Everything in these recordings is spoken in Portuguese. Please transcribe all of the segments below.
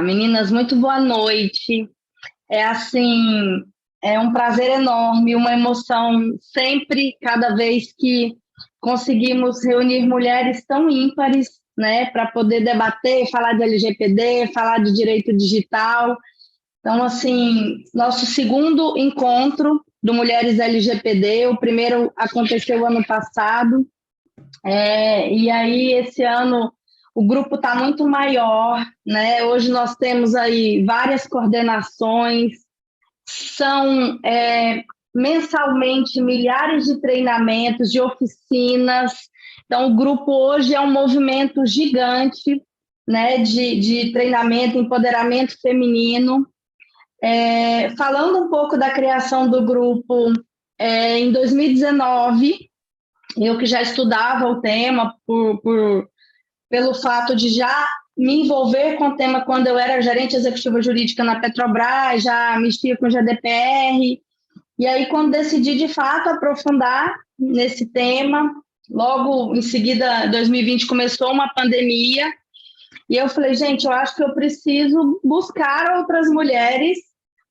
Meninas, muito boa noite. É assim, é um prazer enorme, uma emoção sempre, cada vez que conseguimos reunir mulheres tão ímpares, né, para poder debater, falar de LGPD, falar de direito digital. Então, assim, nosso segundo encontro do Mulheres LGPD, o primeiro aconteceu ano passado, e aí esse ano o grupo está muito maior, né? Hoje nós temos aí várias coordenações, são mensalmente milhares de treinamentos, de oficinas. Então, o grupo hoje é um movimento gigante, né, de treinamento, empoderamento feminino. Falando um pouco da criação do grupo, em 2019, eu que já estudava o tema pelo fato de já me envolver com o tema quando eu era gerente executiva jurídica na Petrobras, já mexia com GDPR, e aí quando decidi de fato aprofundar nesse tema, logo em seguida, 2020 começou uma pandemia, e eu falei, gente, eu acho que eu preciso buscar outras mulheres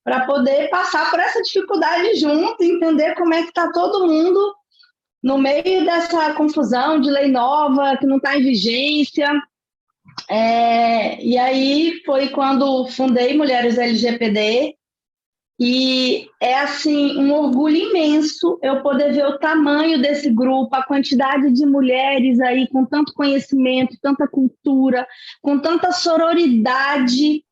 para poder passar por essa dificuldade junto, entender como é que está todo mundo no meio dessa confusão de lei nova que não está em vigência. E aí foi quando fundei Mulheres LGPD, e é assim um orgulho imenso eu poder ver o tamanho desse grupo, a quantidade de mulheres aí com tanto conhecimento, tanta cultura, com tanta sororidade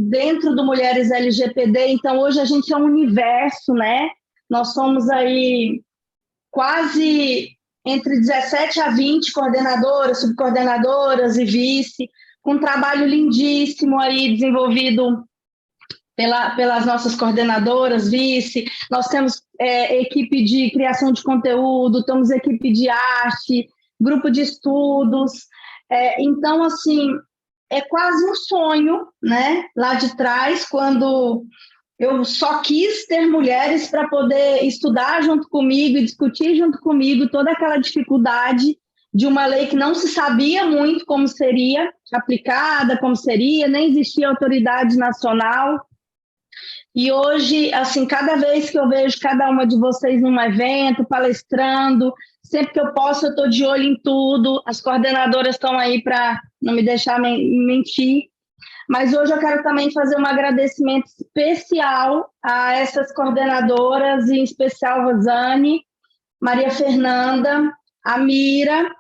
dentro do Mulheres LGPD. Então hoje a gente é um universo, né? Nós somos aí quase entre 17 a 20 coordenadoras, subcoordenadoras e vice, com um trabalho lindíssimo aí desenvolvido pelas nossas coordenadoras, vice. Nós temos equipe de criação de conteúdo, temos equipe de arte, grupo de estudos. Então, assim, é quase um sonho, né? Lá de trás, quando eu só quis ter mulheres para poder estudar junto comigo e discutir junto comigo toda aquela dificuldade de uma lei que não se sabia muito como seria aplicada, como seria, nem existia autoridade nacional. E hoje, assim, cada vez que eu vejo cada uma de vocês num evento, palestrando, sempre que eu posso, eu estou de olho em tudo. As coordenadoras estão aí para não me deixar mentir. Mas hoje eu quero também fazer um agradecimento especial a essas coordenadoras, em especial Rosane, Maria Fernanda, a Mira,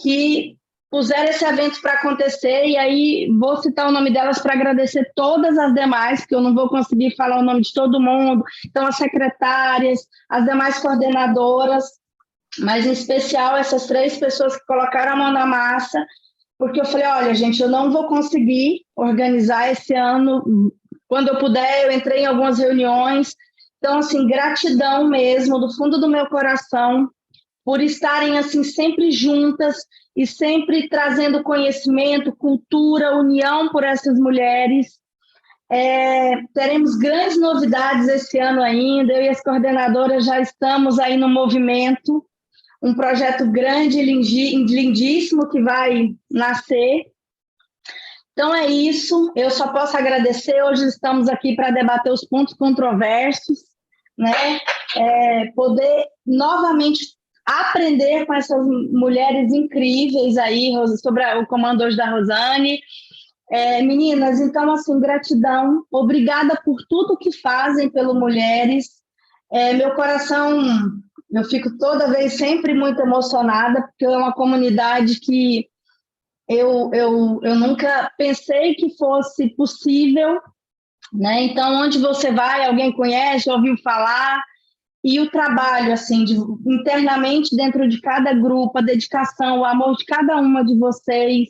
que puseram esse evento para acontecer, e aí vou citar o nome delas para agradecer todas as demais, que eu não vou conseguir falar o nome de todo mundo, então as secretárias, as demais coordenadoras, mas em especial essas 3 pessoas que colocaram a mão na massa, porque eu falei, olha, gente, eu não vou conseguir organizar esse ano, quando eu puder, eu entrei em algumas reuniões, então, assim, gratidão mesmo, do fundo do meu coração, por estarem, assim, sempre juntas e sempre trazendo conhecimento, cultura, união por essas mulheres. Teremos grandes novidades esse ano ainda, eu e as coordenadoras já estamos aí no movimento, um projeto grande, lindíssimo, que vai nascer. Então é isso, eu só posso agradecer. Hoje estamos aqui para debater os pontos controversos, né? Poder novamente aprender com essas mulheres incríveis aí, sobre o comando hoje da Rosane. Meninas, então, assim, gratidão, obrigada por tudo que fazem pelo Mulheres. Meu coração, eu fico toda vez sempre muito emocionada, porque é uma comunidade que eu nunca pensei que fosse possível, né? Então, onde você vai, alguém conhece, ouviu falar, e o trabalho, assim, internamente dentro de cada grupo, a dedicação, o amor de cada uma de vocês.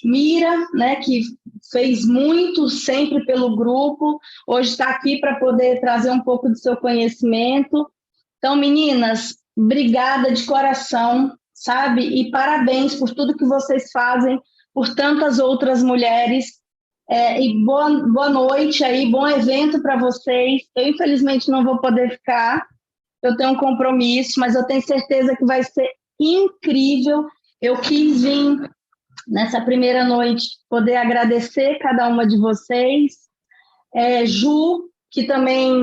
Mira, né, que fez muito sempre pelo grupo, hoje está aqui para poder trazer um pouco do seu conhecimento. Então, meninas, obrigada de coração, sabe? E parabéns por tudo que vocês fazem por tantas outras mulheres. E boa noite aí, bom evento para vocês. Eu, infelizmente, não vou poder ficar, eu tenho um compromisso, mas eu tenho certeza que vai ser incrível. Eu quis vir nessa primeira noite, poder agradecer cada uma de vocês. Ju, que também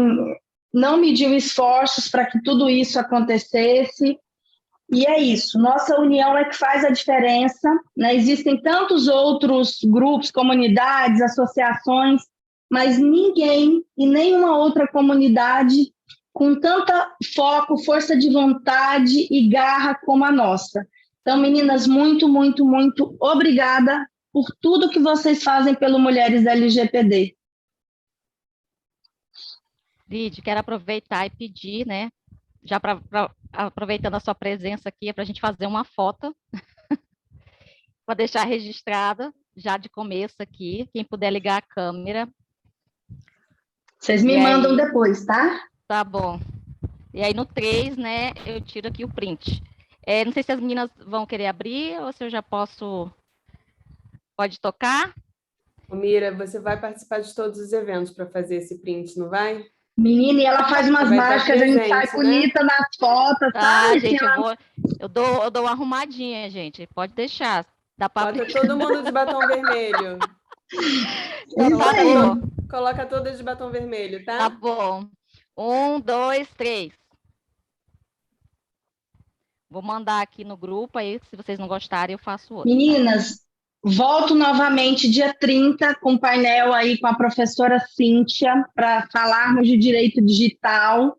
não mediu esforços para que tudo isso acontecesse. E é isso, nossa união é que faz a diferença, né? Existem tantos outros grupos, comunidades, associações, mas ninguém e nenhuma outra comunidade com tanta foco, força de vontade e garra como a nossa. Então, meninas, muito, muito, muito obrigada por tudo que vocês fazem pelo Mulheres LGPD. Lid, quero aproveitar e pedir, né, já aproveitando a sua presença aqui, para a gente fazer uma foto, para deixar registrada, já de começo aqui, quem puder ligar a câmera. Vocês me mandam depois, tá? Tá bom. E aí, no 3, né, eu tiro aqui o print. Não sei se as meninas vão querer abrir, ou se eu já posso... Pode tocar? Mira, você vai participar de todos os eventos para fazer esse print, não vai? Menina, e ela faz umas mágicas, a gente sai bonita, né? Nas fotos, sabe? Gente, eu dou uma arrumadinha, gente. Pode deixar. Dá pra... Bota todo mundo de batom vermelho. Coloca todas de batom vermelho, tá? Tá bom. 1, 2, 3. Vou mandar aqui no grupo, aí se vocês não gostarem, eu faço outro. Meninas, volto novamente dia 30 com o painel aí com a professora Cíntia para falarmos de direito digital.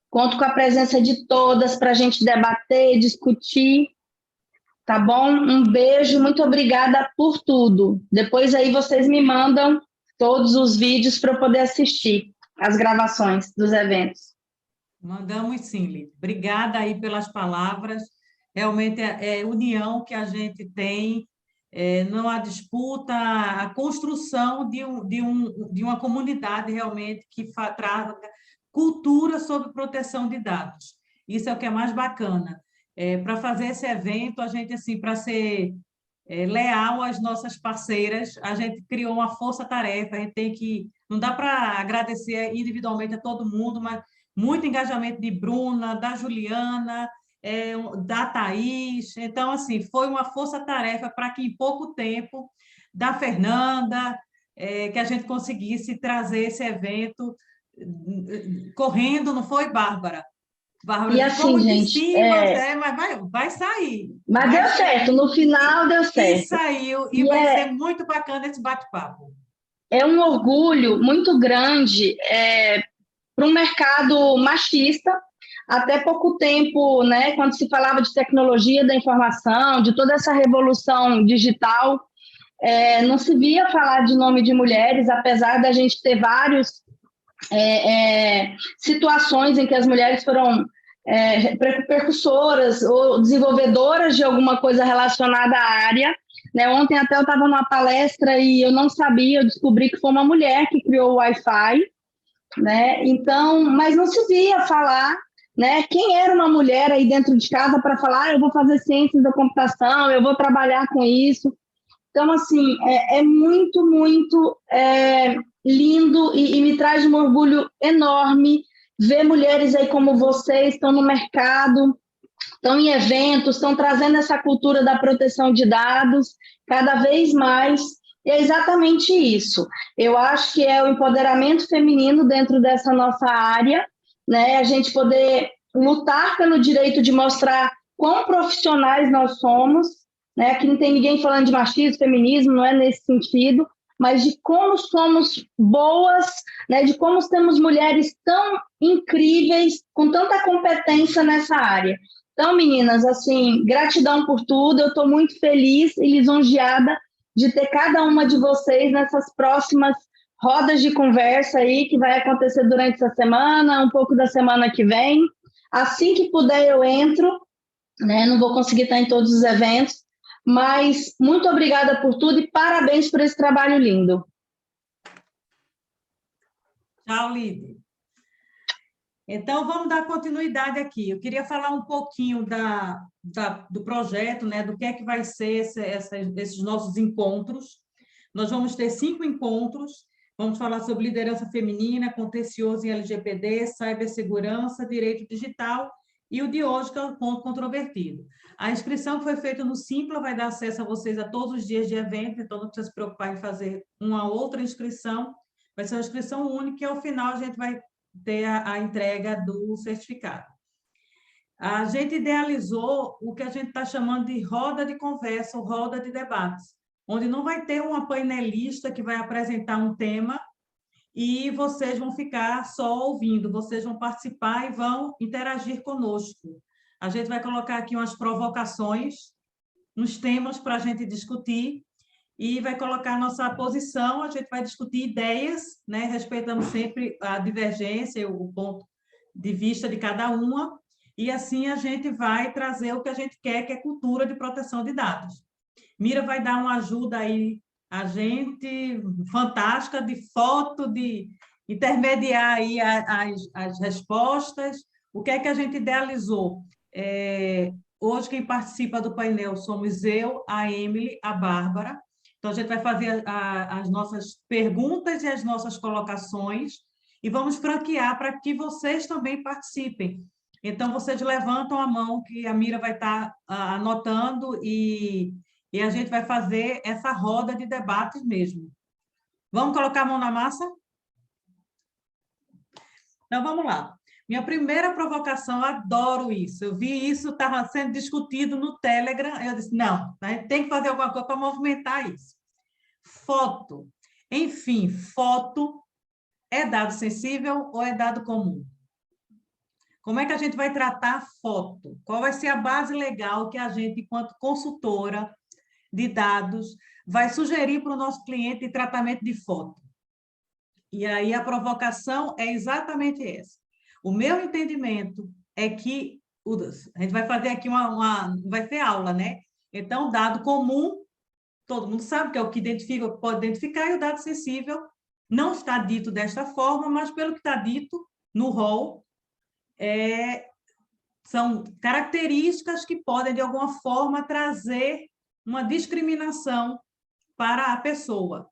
Conto com a presença de todas para a gente debater, discutir, tá bom? Um beijo, muito obrigada por tudo. Depois aí vocês me mandam todos os vídeos para eu poder assistir as gravações dos eventos. Mandamos sim, Lid. Obrigada aí pelas palavras. Realmente é união que a gente tem, não há disputa, a construção de uma comunidade realmente que traga cultura sobre proteção de dados. Isso é o que é mais bacana. Para fazer esse evento, a gente, assim, para ser leal às nossas parceiras, a gente criou uma força-tarefa, a gente tem que... Não dá para agradecer individualmente a todo mundo, mas muito engajamento de Bruna, da Juliana, da Thaís. Então, assim, foi uma força-tarefa para que, em pouco tempo, da Fernanda, que a gente conseguisse trazer esse evento correndo, não foi, Bárbara? Bárbara, e assim, gente, mas vai sair. Mas deu certo, no final deu certo. E saiu, e vai ser muito bacana esse bate-papo. É um orgulho muito grande para um mercado machista. Até pouco tempo, né, quando se falava de tecnologia da informação, de toda essa revolução digital, não se via falar de nome de mulheres, apesar da gente ter várias situações em que as mulheres foram precursoras ou desenvolvedoras de alguma coisa relacionada à área. Né? Ontem até eu estava numa palestra e eu não sabia, eu descobri que foi uma mulher que criou o Wi-Fi, né? Então, mas não se via falar, né? Quem era uma mulher aí dentro de casa para falar, eu vou fazer ciências da computação, eu vou trabalhar com isso. Então, assim, é muito, muito lindo e me traz um orgulho enorme ver mulheres aí como vocês, estão no mercado, estão em eventos, estão trazendo essa cultura da proteção de dados cada vez mais. E é exatamente isso. Eu acho que é o empoderamento feminino dentro dessa nossa área, né? A gente poder lutar pelo direito de mostrar quão profissionais nós somos, né? Aqui não tem ninguém falando de machismo, feminismo, não é nesse sentido, mas de como somos boas, né? De como temos mulheres tão incríveis, com tanta competência nessa área. Então, meninas, assim, gratidão por tudo, eu estou muito feliz e lisonjeada de ter cada uma de vocês nessas próximas rodas de conversa aí, que vai acontecer durante essa semana, um pouco da semana que vem. Assim que puder, eu entro, né? Não vou conseguir estar em todos os eventos, mas muito obrigada por tudo e parabéns por esse trabalho lindo. Tchau, Lide. Então, vamos dar continuidade aqui. Eu queria falar um pouquinho do projeto, né, do que é que vai ser esses nossos encontros. Nós vamos ter 5 encontros, vamos falar sobre liderança feminina, contencioso em LGPD, cibersegurança, direito digital e o de hoje, que é o ponto controvertido. A inscrição que foi feita no Simpla vai dar acesso a vocês a todos os dias de evento, então não precisa se preocupar em fazer uma outra inscrição, vai ser uma inscrição única e ao final a gente vai ter a entrega do certificado. A gente idealizou o que a gente está chamando de roda de conversa, ou roda de debates, onde não vai ter uma painelista que vai apresentar um tema e vocês vão ficar só ouvindo, vocês vão participar e vão interagir conosco. A gente vai colocar aqui umas provocações nos temas para a gente discutir e vai colocar a nossa posição, a gente vai discutir ideias, né, respeitando sempre a divergência, o ponto de vista de cada uma, e assim a gente vai trazer o que a gente quer, que é cultura de proteção de dados. Mira vai dar uma ajuda aí a gente fantástica de foto, de intermediar aí as respostas. O que é que a gente idealizou? Hoje quem participa do painel somos eu, a Emily, a Bárbara. Então a gente vai fazer as nossas perguntas e as nossas colocações e vamos franquear para que vocês também participem. Então vocês levantam a mão que a Mira vai estar anotando e a gente vai fazer essa roda de debates mesmo. Vamos colocar a mão na massa? Então, vamos lá. Minha primeira provocação, adoro isso. Eu vi isso, estava sendo discutido no Telegram, eu disse, não, a gente tem que fazer alguma coisa para movimentar isso. Foto. Enfim, foto é dado sensível ou é dado comum? Como é que a gente vai tratar a foto? Qual vai ser a base legal que a gente, enquanto consultora de dados, vai sugerir para o nosso cliente de tratamento de foto? E aí a provocação é exatamente essa. O meu entendimento é que a gente vai fazer aqui vai ter aula, né? Então, dado comum, todo mundo sabe que é o que identifica, pode identificar, e o dado sensível não está dito desta forma, mas pelo que está dito no rol, são características que podem, de alguma forma, trazer uma discriminação para a pessoa.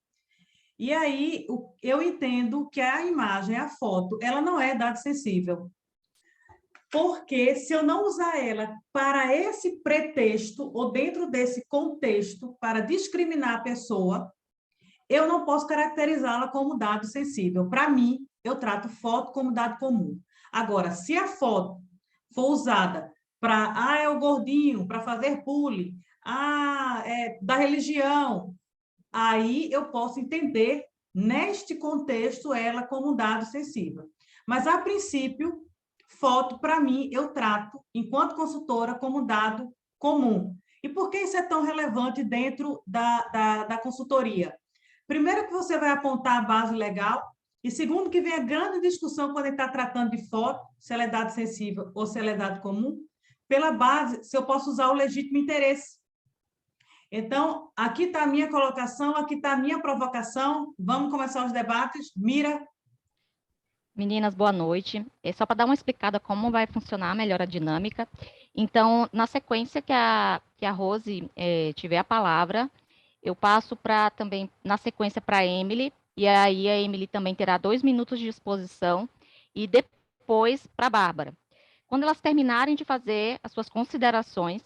E aí, eu entendo que a imagem, a foto, ela não é dado sensível. Porque se eu não usar ela para esse pretexto, ou dentro desse contexto, para discriminar a pessoa, eu não posso caracterizá-la como dado sensível. Para mim, eu trato foto como dado comum. Agora, se a foto for usada para, é o gordinho, para fazer bullying, é da religião, aí eu posso entender, neste contexto, ela como dado sensível. Mas, a princípio, foto, para mim, eu trato, enquanto consultora, como dado comum. E por que isso é tão relevante dentro da consultoria? Primeiro, que você vai apontar a base legal, e segundo, que vem a grande discussão quando ele está tratando de foto, se ela é dado sensível ou se ela é dado comum, pela base, se eu posso usar o legítimo interesse. Então, aqui está a minha colocação, aqui está a minha provocação. Vamos começar os debates. Mira. Meninas, boa noite. É só para dar uma explicada como vai funcionar melhor a dinâmica. Então, na sequência que a Rose tiver a palavra, eu passo para também, na sequência, para a Emily, e aí a Emily também terá 2 minutos de exposição, e depois para a Bárbara. Quando elas terminarem de fazer as suas considerações,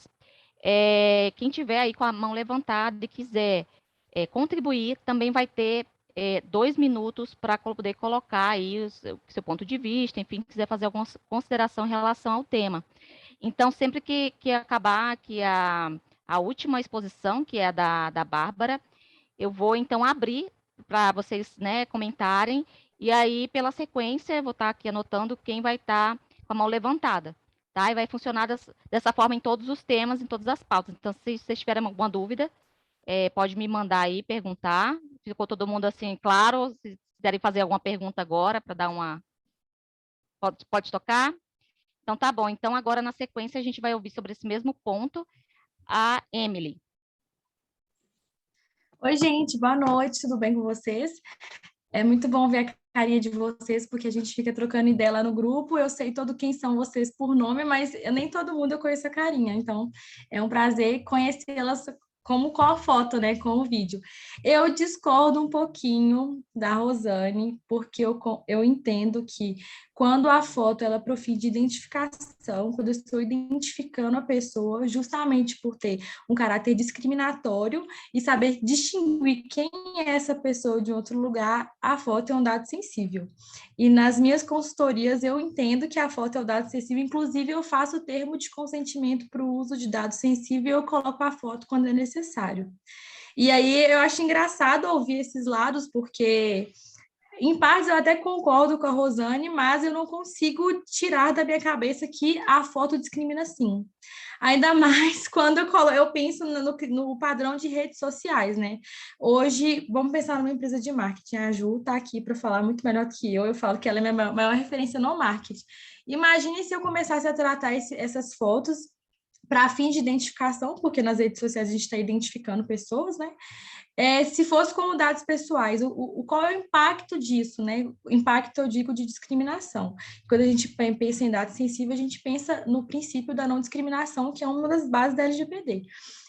quem tiver aí com a mão levantada e quiser contribuir, também vai ter 2 minutos para poder colocar aí o seu ponto de vista, enfim, quiser fazer alguma consideração em relação ao tema. Então, sempre que acabar aqui a última exposição, que é a da Bárbara, eu vou, então, abrir para vocês, né, comentarem, e aí, pela sequência, eu vou estar aqui anotando quem vai estar com a mão levantada, tá? E vai funcionar dessa forma em todos os temas, em todas as pautas. Então, se vocês tiverem alguma dúvida, pode me mandar aí, perguntar. Ficou todo mundo assim, claro? Se quiserem fazer alguma pergunta agora, para dar uma... Pode tocar? Então, tá bom. Então, agora, na sequência, a gente vai ouvir sobre esse mesmo ponto a Emily. Oi, gente, boa noite, tudo bem com vocês? É muito bom ver a carinha de vocês, porque a gente fica trocando ideia lá no grupo, eu sei quem são vocês por nome, mas nem todo mundo eu conheço a carinha, então é um prazer conhecê-las como com a foto, né, com o vídeo. Eu discordo um pouquinho da Rosane, porque eu entendo que quando a foto ela profere de identificação, quando eu estou identificando a pessoa, justamente por ter um caráter discriminatório e saber distinguir quem é essa pessoa de outro lugar, a foto é um dado sensível. E nas minhas consultorias eu entendo que a foto é um dado sensível, inclusive eu faço o termo de consentimento para o uso de dado sensível e eu coloco a foto quando é necessário. E aí eu acho engraçado ouvir esses lados, porque em partes eu até concordo com a Rosane, mas eu não consigo tirar da minha cabeça que a foto discrimina sim. Ainda mais quando eu penso no padrão de redes sociais, né? Hoje, vamos pensar numa empresa de marketing. A Ju está aqui para falar muito melhor do que eu falo que ela é a minha maior referência no marketing. Imagine se eu começasse a tratar essas fotos para fins de identificação, porque nas redes sociais a gente está identificando pessoas, né? Se fosse como dados pessoais, qual é o impacto disso, né? O impacto, eu digo, de discriminação. Quando a gente pensa em dados sensíveis, a gente pensa no princípio da não discriminação, que é uma das bases da LGPD.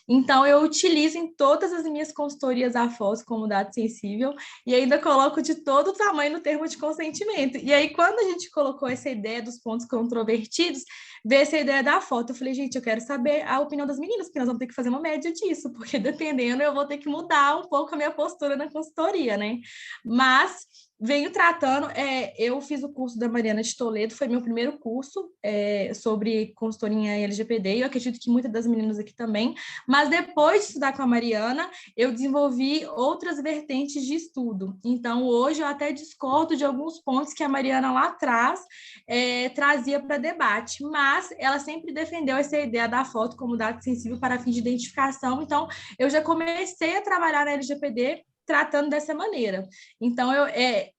Então, eu utilizo em todas as minhas consultorias a foto como dado sensível e ainda coloco de todo o tamanho no termo de consentimento. E aí, quando a gente colocou essa ideia dos pontos controvertidos, veio essa ideia da foto. Eu falei, gente, eu quero saber a opinião das meninas, porque nós vamos ter que fazer uma média disso, porque dependendo, eu vou ter que mudar um pouco a minha postura na consultoria, né? Mas venho tratando, eu fiz o curso da Mariana de Toledo, foi meu primeiro curso sobre consultoria em LGPD, e eu acredito que muitas das meninas aqui também, mas depois de estudar com a Mariana, eu desenvolvi outras vertentes de estudo. Então, hoje eu até discordo de alguns pontos que a Mariana lá atrás trazia para debate, mas ela sempre defendeu essa ideia da foto como dado sensível para fins de identificação, então eu já comecei a trabalhar na LGPD tratando dessa maneira. Então,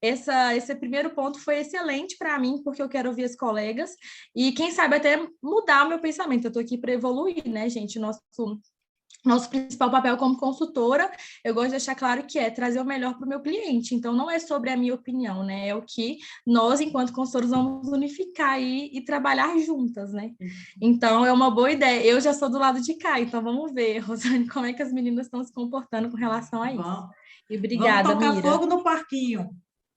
esse primeiro ponto foi excelente para mim, porque eu quero ouvir as colegas e, quem sabe, até mudar o meu pensamento. Eu estou aqui para evoluir, né, gente? Nosso principal papel como consultora, eu gosto de deixar claro que é trazer o melhor para o meu cliente. Então, não é sobre a minha opinião, né? É o que nós, enquanto consultores, vamos unificar e trabalhar juntas, né? Então, é uma boa ideia. Eu já sou do lado de cá, então vamos ver, Rosane, como é que as meninas estão se comportando com relação a isso. E obrigada, vamos tocar Mira. fogo no parquinho.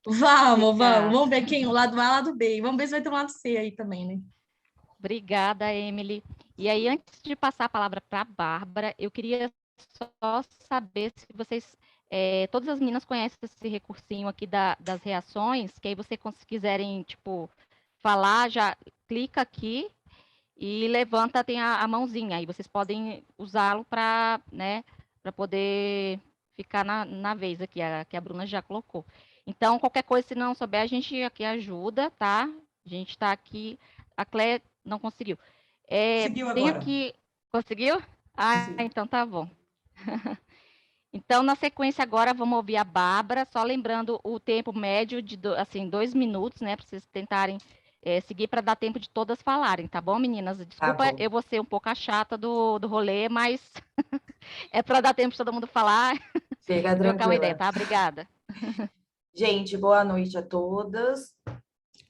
Vamos ver quem, o lado A, o lado B. Vamos ver se vai ter um lado C aí também, né? Obrigada, Emily. E aí, antes de passar a palavra para a Bárbara, eu queria só saber se vocês, todas as meninas conhecem esse recursinho aqui das reações, que aí vocês quiserem, tipo, falar, já clica aqui e levanta, tem a mãozinha, aí vocês podem usá-lo para, né, para poder ficar na vez aqui, que a Bruna já colocou. Então, qualquer coisa, se não souber, a gente aqui ajuda, tá? A gente está aqui, a Clé não conseguiu. Conseguiu Tem agora. aqui, conseguiu? Ah, Sim. então tá bom. Então, na sequência agora, vamos ouvir a Bárbara, só lembrando o tempo médio de, assim, 2 minutos, né, para vocês tentarem seguir para dar tempo de todas falarem, tá bom, meninas? Desculpa, eu vou ser um pouco a chata do rolê, mas é para dar tempo de todo mundo falar Fica e trocar uma ideia, tranquila. tá? Obrigada. Gente, boa noite a todas.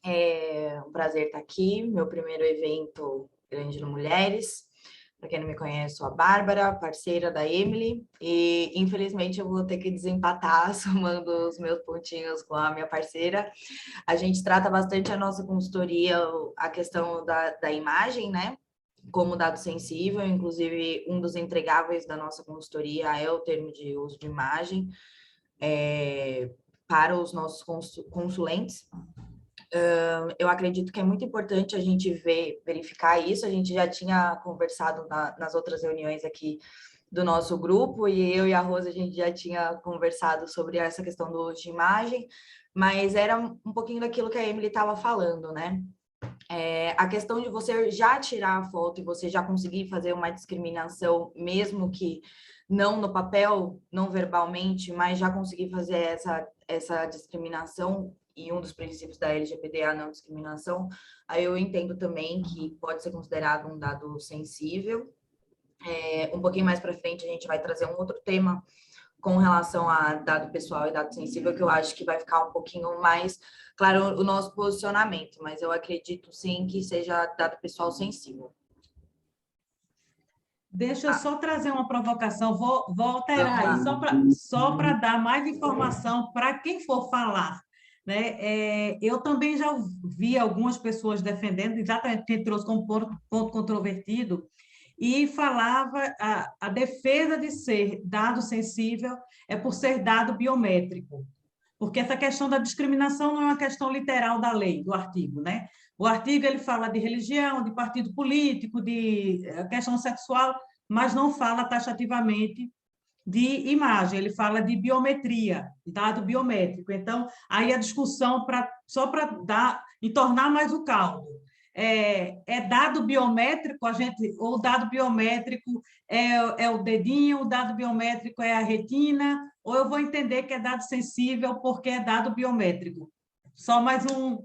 É um prazer estar aqui, meu primeiro evento Grande no Mulheres. Para quem não me conhece, sou a Bárbara, parceira da Emily, e infelizmente eu vou ter que desempatar, somando os meus pontinhos com a minha parceira. A gente trata bastante a nossa consultoria, a questão da imagem, né? Como dado sensível, inclusive um dos entregáveis da nossa consultoria é o termo de uso de imagem para os nossos consulentes. Eu acredito que é muito importante a gente verificar isso. A gente já tinha conversado nas outras reuniões aqui do nosso grupo, e eu e a Rosa, a gente já tinha conversado sobre essa questão do uso de imagem, mas era um pouquinho daquilo que a Emily estava falando, né? A questão de você já tirar a foto e você já conseguir fazer uma discriminação, mesmo que não no papel, não verbalmente, mas já conseguir fazer essa discriminação, e um dos princípios da LGPD é a não discriminação, aí eu entendo também que pode ser considerado um dado sensível. Um pouquinho mais para frente a gente vai trazer um outro tema com relação a dado pessoal e dado sensível, que eu acho que vai ficar um pouquinho mais claro o nosso posicionamento, mas eu acredito sim que seja dado pessoal sensível. Deixa eu só trazer uma provocação, vou alterar aí, só para dar mais informação para quem for falar né? Eu também já vi algumas pessoas defendendo, exatamente quem trouxe como ponto controvertido, e falava a defesa de ser dado sensível é por ser dado biométrico, porque essa questão da discriminação não é uma questão literal da lei, do artigo, né? O artigo ele fala de religião, de partido político, de questão sexual, mas não fala taxativamente de imagem, ele fala de biometria, dado biométrico. Então, aí a discussão, só para entornar mais o caldo, dado biométrico, ou o dado biométrico é o dedinho, o dado biométrico é a retina, ou eu vou entender que é dado sensível porque é dado biométrico. Só mais uma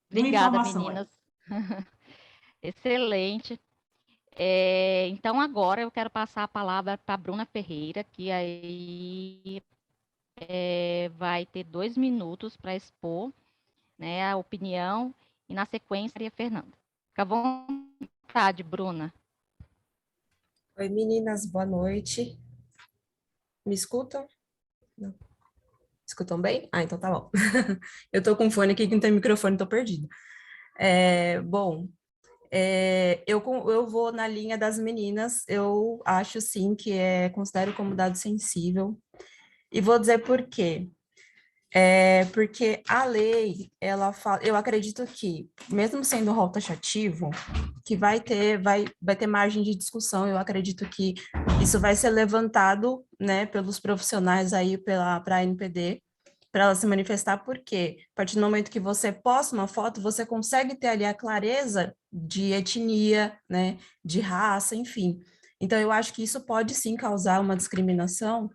Obrigada, informação aí. meninas. Excelente. Então, agora eu quero passar a palavra para a Bruna Ferreira, que aí vai ter 2 minutos para expor, né, a opinião, e na sequência, Maria Fernanda. Fica à vontade, Bruna. Oi, meninas, boa noite. Me escutam? Não. Escutam bem? Ah, então tá bom. Eu tô com fone aqui que não tem microfone, tô perdida. Bom, eu vou na linha das meninas, eu acho sim que considero como dado sensível, e vou dizer por quê. Porque a lei, ela fala, eu acredito que, mesmo sendo rol taxativo, que vai ter margem de discussão, eu acredito que isso vai ser levantado, né, pelos profissionais aí para a NPD, para ela se manifestar, porque a partir do momento que você posta uma foto, você consegue ter ali a clareza de etnia, né, de raça, enfim. Então, eu acho que isso pode sim causar uma discriminação,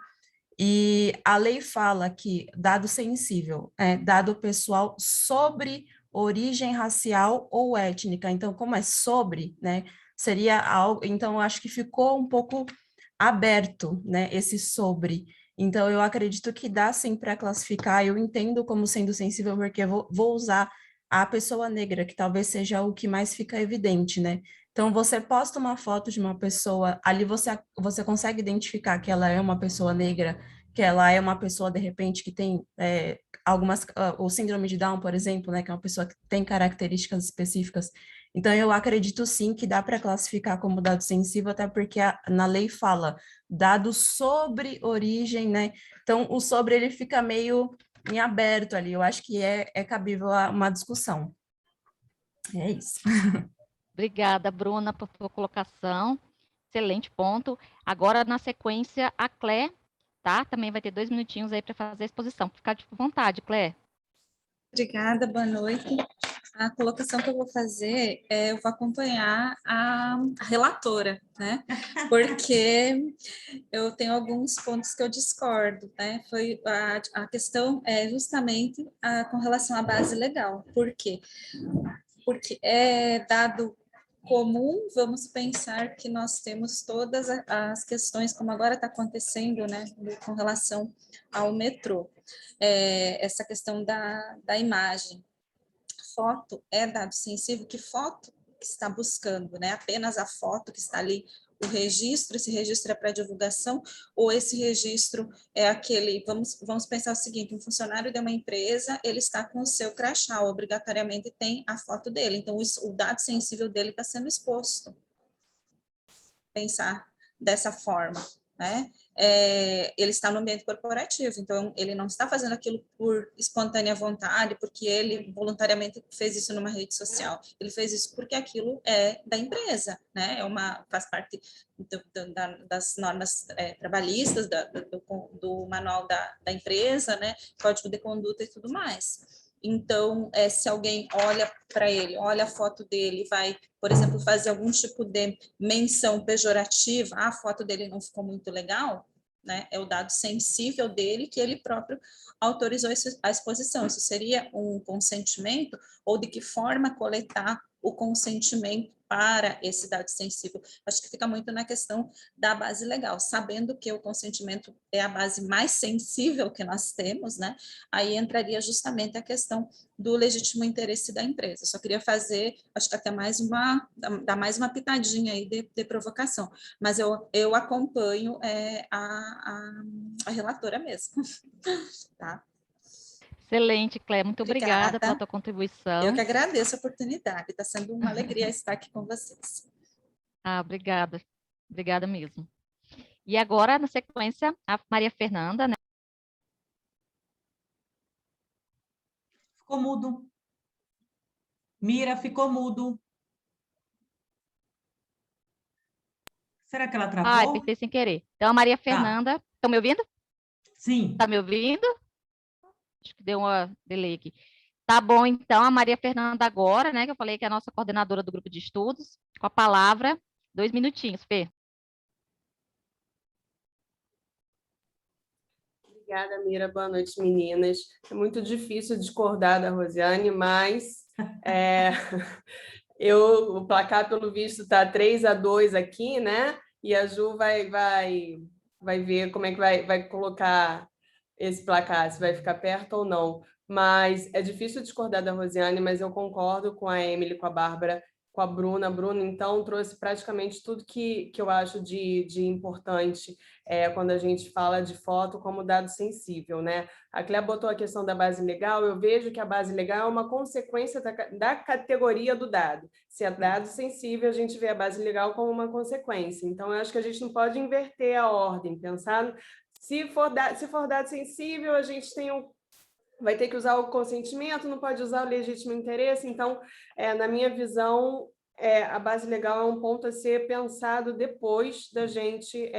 e a lei fala que dado sensível é dado pessoal sobre origem racial ou étnica. Então, como é sobre, né, seria algo. Então, eu acho que ficou um pouco aberto, né, esse sobre. Então, eu acredito que dá sim para classificar. Eu entendo como sendo sensível, porque eu vou usar a pessoa negra, que talvez seja o que mais fica evidente, né? Então, você posta uma foto de uma pessoa, ali você consegue identificar que ela é uma pessoa negra, que ela é uma pessoa, de repente, que tem algumas... o síndrome de Down, por exemplo, né, que é uma pessoa que tem características específicas. Então, eu acredito, sim, que dá para classificar como dado sensível, até porque na lei fala dado sobre origem, né? Então, o sobre, ele fica meio em aberto ali. Eu acho que é cabível uma discussão. É isso. Obrigada, Bruna, por sua colocação. Excelente ponto. Agora, na sequência, a Clé, tá? Também vai ter 2 minutinhos aí para fazer a exposição. Fica de vontade, Clé. Obrigada, boa noite. A colocação que eu vou fazer eu vou acompanhar a relatora, né? Porque eu tenho alguns pontos que eu discordo, né? Foi a questão justamente com relação à base legal. Por quê? Porque é dado comum, vamos pensar que nós temos todas as questões, como agora está acontecendo, né, com relação ao metrô, essa questão da imagem. Foto é dado sensível, que foto que está buscando, né? Apenas a foto que está ali, o registro, esse registro é para divulgação, ou esse registro é aquele, vamos pensar o seguinte, um funcionário de uma empresa, ele está com o seu crachá, obrigatoriamente tem a foto dele, então o dado sensível dele está sendo exposto. Pensar dessa forma, né? Ele está no ambiente corporativo, então ele não está fazendo aquilo por espontânea vontade, porque ele voluntariamente fez isso numa rede social, ele fez isso porque aquilo é da empresa, né? Faz parte das normas trabalhistas, do manual da empresa, né? Código de conduta e tudo mais. Então, se alguém olha para ele, olha a foto dele, vai, por exemplo, fazer algum tipo de menção pejorativa, a foto dele não ficou muito legal, né? É o dado sensível dele que ele próprio autorizou a exposição. Isso seria um consentimento, ou de que forma coletar o consentimento para esse dado sensível? Acho que fica muito na questão da base legal, sabendo que o consentimento é a base mais sensível que nós temos, né? Aí entraria justamente a questão do legítimo interesse da empresa. Só queria fazer, acho que até dar mais uma pitadinha aí de provocação, mas eu acompanho a relatora mesmo, tá? Excelente, Cléia. Muito obrigada pela tua contribuição. Eu que agradeço a oportunidade. Está sendo uma alegria estar aqui com vocês. Obrigada. Obrigada mesmo. E agora, na sequência, a Maria Fernanda, né? Ficou mudo. Mira, ficou mudo. Será que ela travou? Apertei sem querer. Então, a Maria Fernanda... Estão me ouvindo? Sim. Está me ouvindo? Acho que deu uma delay aqui. Tá bom, então, a Maria Fernanda agora, né, que eu falei que é a nossa coordenadora do grupo de estudos, com a palavra, 2 minutinhos, Fê. Obrigada, Mira. Boa noite, meninas. É muito difícil discordar da Rosiane, mas o placar, pelo visto, está 3-2 aqui, né? E a Ju vai ver como é que vai colocar esse placar, se vai ficar perto ou não. Mas é difícil discordar da Rosiane, mas eu concordo com a Emily, com a Bárbara, com a Bruna. A Bruna, então, trouxe praticamente tudo que eu acho de importante quando a gente fala de foto como dado sensível, né? A Cléia botou a questão da base legal, eu vejo que a base legal é uma consequência da categoria do dado. Se é dado sensível, a gente vê a base legal como uma consequência. Então, eu acho que a gente não pode inverter a ordem, pensar... Se for dado sensível, a gente vai ter que usar o consentimento, não pode usar o legítimo interesse. Então, na minha visão, a base legal é um ponto a ser pensado depois da gente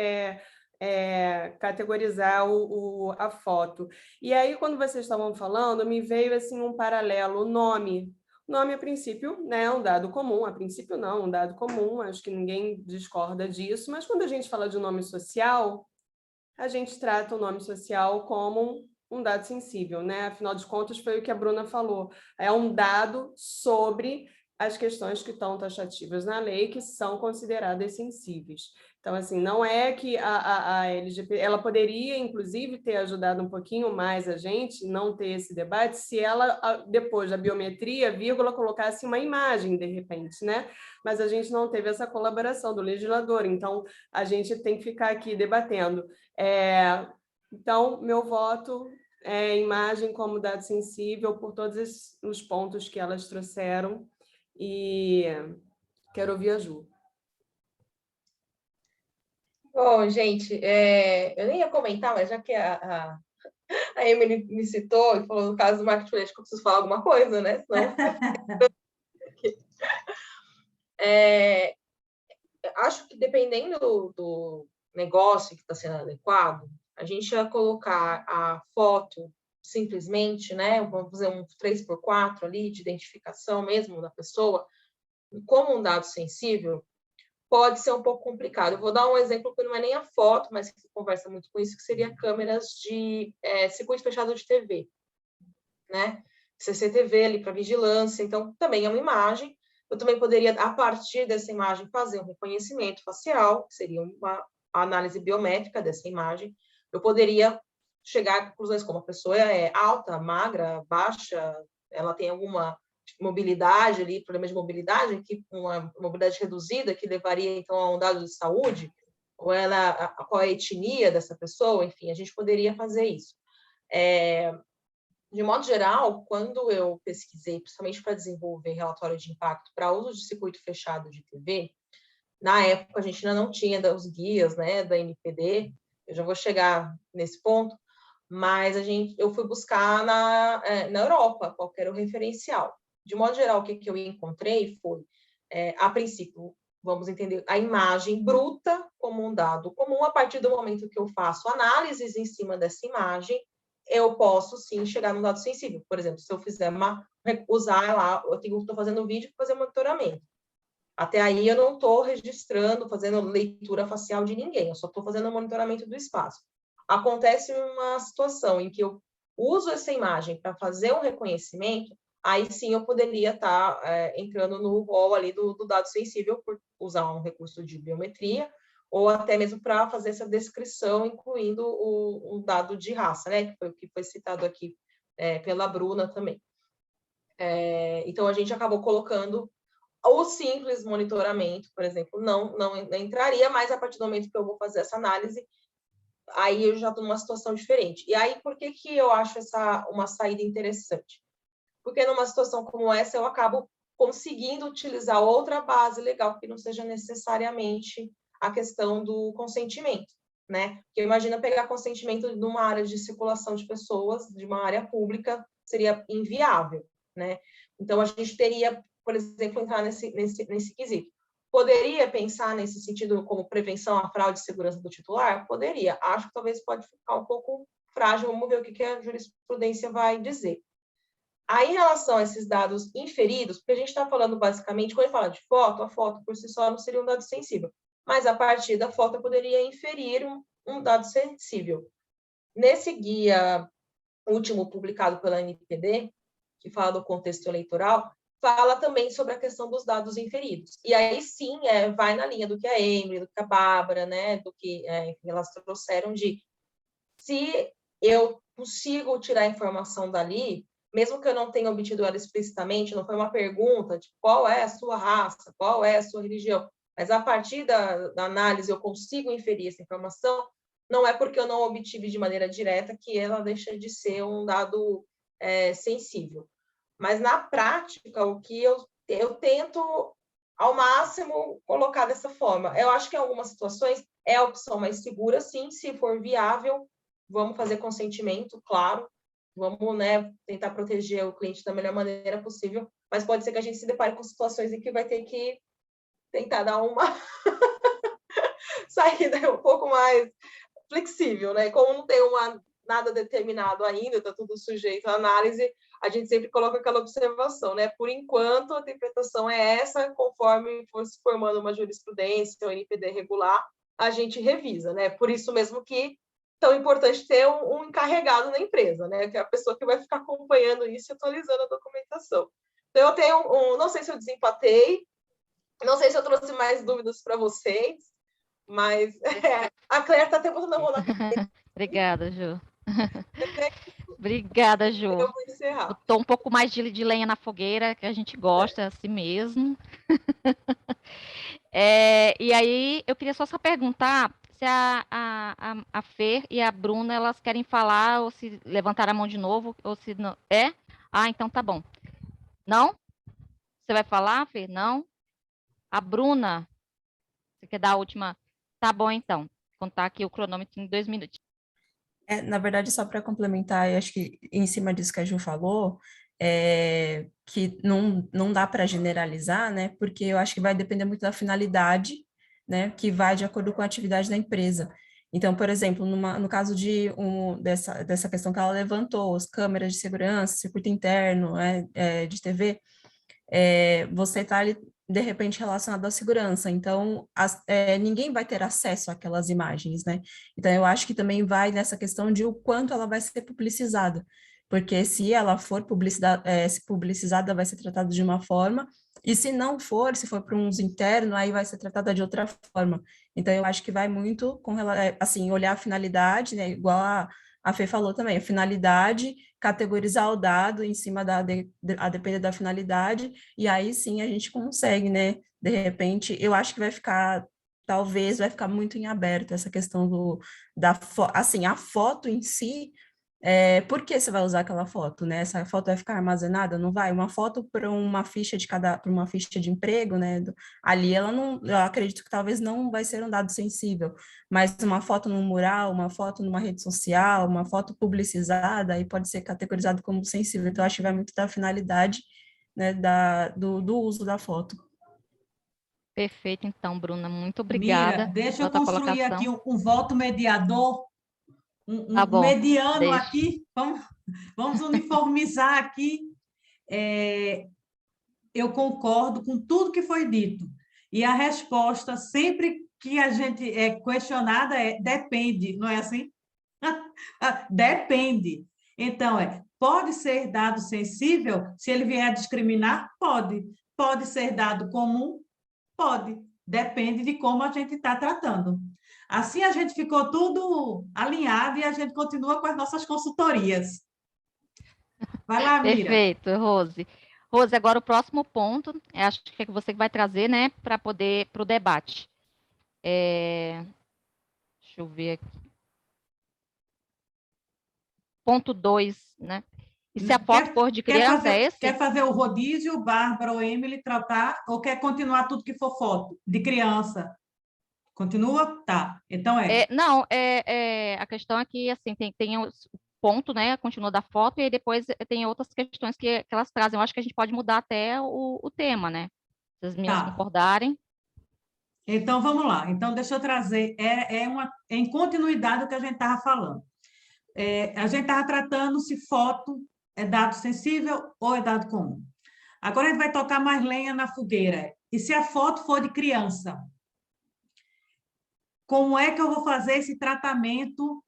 categorizar a foto. E aí, quando vocês estavam falando, me veio assim um paralelo, o nome. O nome, a princípio, né, é um dado comum. A princípio, não, um dado comum. Acho que ninguém discorda disso. Mas quando a gente fala de nome social, a gente trata o nome social como um dado sensível, né? Afinal de contas, foi o que a Bruna falou. É um dado sobre as questões que estão taxativas na lei, que são consideradas sensíveis. Então, assim, não é que a LGPD... Ela poderia, inclusive, ter ajudado um pouquinho mais a gente, não ter esse debate, se ela, depois da biometria, vírgula, colocasse uma imagem, de repente, né? Mas a gente não teve essa colaboração do legislador, então a gente tem que ficar aqui debatendo. Então, meu voto é imagem como dado sensível por todos os pontos que elas trouxeram, e quero ouvir a Ju. Bom, gente, eu nem ia comentar, mas já que a Emily me citou e falou do caso do marketing político, eu preciso falar alguma coisa, né? Senão... acho que dependendo do negócio que está sendo adequado, a gente ia colocar a foto simplesmente, né? Vamos fazer um 3x4 ali de identificação mesmo da pessoa, como um dado sensível, pode ser um pouco complicado. Eu vou dar um exemplo que não é nem a foto, mas que conversa muito com isso, que seria câmeras de circuito fechado de TV, né? CCTV ali para vigilância, então também é uma imagem. Eu também poderia, a partir dessa imagem, fazer um reconhecimento facial, que seria uma análise biométrica dessa imagem. Eu poderia chegar a conclusões como a pessoa é alta, magra, baixa, ela tem alguma mobilidade ali, problema de mobilidade, uma mobilidade reduzida, que levaria, então, a um dado de saúde, ou qual é a etnia dessa pessoa, enfim, a gente poderia fazer isso. De modo geral, quando eu pesquisei, principalmente para desenvolver relatório de impacto para uso de circuito fechado de TV, na época a gente ainda não tinha os guias, né, da NPD, eu já vou chegar nesse ponto, mas eu fui buscar na Europa qual era o referencial. De modo geral, o que eu encontrei foi, a princípio, vamos entender a imagem bruta como um dado comum. A partir do momento que eu faço análises em cima dessa imagem, eu posso, sim, chegar num dado sensível. Por exemplo, se eu fizer usar lá, eu estou fazendo um vídeo para fazer monitoramento. Até aí, eu não estou registrando, fazendo leitura facial de ninguém, eu só estou fazendo monitoramento do espaço. Acontece uma situação em que eu uso essa imagem para fazer um reconhecimento, aí sim eu poderia estar entrando no rol ali do dado sensível por usar um recurso de biometria, ou até mesmo para fazer essa descrição, incluindo o dado de raça, né? Que foi citado aqui pela Bruna também. Então, a gente acabou colocando o simples monitoramento, por exemplo, não entraria, mas a partir do momento que eu vou fazer essa análise, aí eu já estou numa situação diferente. E aí, por que que eu acho uma saída interessante? Porque numa situação como essa, eu acabo conseguindo utilizar outra base legal, que não seja necessariamente a questão do consentimento, né? Porque imagina pegar consentimento de uma área de circulação de pessoas, de uma área pública, seria inviável, né? Então, a gente teria, por exemplo, entrar nesse quesito. Poderia pensar nesse sentido como prevenção à fraude e segurança do titular? Poderia. Acho que talvez pode ficar um pouco frágil. Vamos ver o que a jurisprudência vai dizer. Aí, em relação a esses dados inferidos, porque a gente está falando basicamente, quando a gente fala de foto, a foto por si só não seria um dado sensível, mas a partir da foto eu poderia inferir um dado sensível. Nesse guia último publicado pela NPD, que fala do contexto eleitoral, fala também sobre a questão dos dados inferidos. E aí sim, vai na linha do que a Emily, do que a Bárbara, né, do que elas trouxeram de se eu consigo tirar a informação dali, mesmo que eu não tenha obtido ela explicitamente, não foi uma pergunta de qual é a sua raça, qual é a sua religião, mas a partir da análise eu consigo inferir essa informação, não é porque eu não obtive de maneira direta que ela deixa de ser um dado sensível. Mas, na prática, o que eu tento, ao máximo, colocar dessa forma. Eu acho que, em algumas situações, é a opção mais segura, sim, se for viável, vamos fazer consentimento, claro, vamos, né, tentar proteger o cliente da melhor maneira possível, mas pode ser que a gente se depare com situações em que vai ter que tentar dar uma saída um pouco mais flexível, né? Como não tem nada determinado ainda, está tudo sujeito à análise, a gente sempre coloca aquela observação, né? Por enquanto, a interpretação é essa, conforme for se formando uma jurisprudência ou NPD regular, a gente revisa, né? Por isso mesmo que tão importante ter um encarregado na empresa, né? Que é a pessoa que vai ficar acompanhando isso e atualizando a documentação. Então, eu tenho não sei se eu desempatei, não sei se eu trouxe mais dúvidas para vocês, mas a Claire está até botando a mão na cabeça. Obrigada, Ju. Obrigada, Ju. Eu vou encerrar. Botou um pouco mais de lenha na fogueira, que a gente gosta, assim mesmo. E aí, eu queria só perguntar se a Fer e a Bruna, elas querem falar, ou se levantaram a mão de novo, ou se não... então tá bom. Não? Você vai falar, Fer? Não? A Bruna, você quer dar a última? Tá bom, então. Vou contar aqui o cronômetro em 2 minutos. Na verdade, só para complementar, acho que em cima disso que a Ju falou, que não dá para generalizar, né? Porque eu acho que vai depender muito da finalidade, né? Que vai de acordo com a atividade da empresa. Então, por exemplo, no caso dessa questão que ela levantou, as câmeras de segurança, circuito interno, de TV, você está ali, de repente, relacionado à segurança. Então, ninguém vai ter acesso àquelas imagens, né? Então, eu acho que também vai nessa questão de o quanto ela vai ser publicizada. Porque se ela for publicizada, vai ser tratada de uma forma, e se não for, se for para um uso interno, aí vai ser tratada de outra forma. Então, eu acho que vai muito com assim, olhar a finalidade, né? Igual a Fê falou também, a finalidade, categorizar o dado em cima a depender da finalidade, e aí sim a gente consegue, né? De repente, eu acho que talvez vai ficar muito em aberto essa questão assim, a foto em si, por que você vai usar aquela foto, né? Essa foto vai ficar armazenada? Não vai? Uma foto para uma ficha para uma ficha de emprego, né? Ali ela não, eu acredito que talvez não vai ser um dado sensível, mas uma foto num mural, uma foto numa rede social, uma foto publicizada, aí pode ser categorizado como sensível. Então, acho que vai muito da finalidade, né, do uso da foto. Perfeito, então, Bruna, muito obrigada. Mira, deixa eu pela tua construir aqui colocação. um voto mediador, Tá bom, mediano deixa. aqui. Vamos uniformizar aqui. Eu concordo com tudo que foi dito. E a resposta, sempre que a gente é questionada, depende, não é assim? Depende. Então, pode ser dado sensível? Se ele vier a discriminar, pode. Pode ser dado comum? Pode. Depende de como a gente está tratando. Assim, a gente ficou tudo alinhado e a gente continua com as nossas consultorias. Vai lá, Mira. Perfeito, Rose. Rose, agora o próximo ponto, acho que é você que vai trazer, né, para o debate. Deixa eu ver aqui. ponto 2, né? E se a foto for de criança, é esse? Quer fazer o rodízio, Bárbara ou Emily, tratar, ou quer continuar tudo que for foto de criança? Continua? Tá. Então não, a questão é que, assim, tem o ponto, né? Continua da foto, e aí depois tem outras questões que elas trazem. Eu acho que a gente pode mudar até o tema, né? Se as meninas Tá. concordarem. Então, vamos lá. Então, deixa eu trazer. É em continuidade do que a gente estava falando. A gente estava tratando se foto é dado sensível ou é dado comum. Agora a gente vai tocar mais lenha na fogueira. E se a foto for de criança? Como é que eu vou fazer esse tratamento?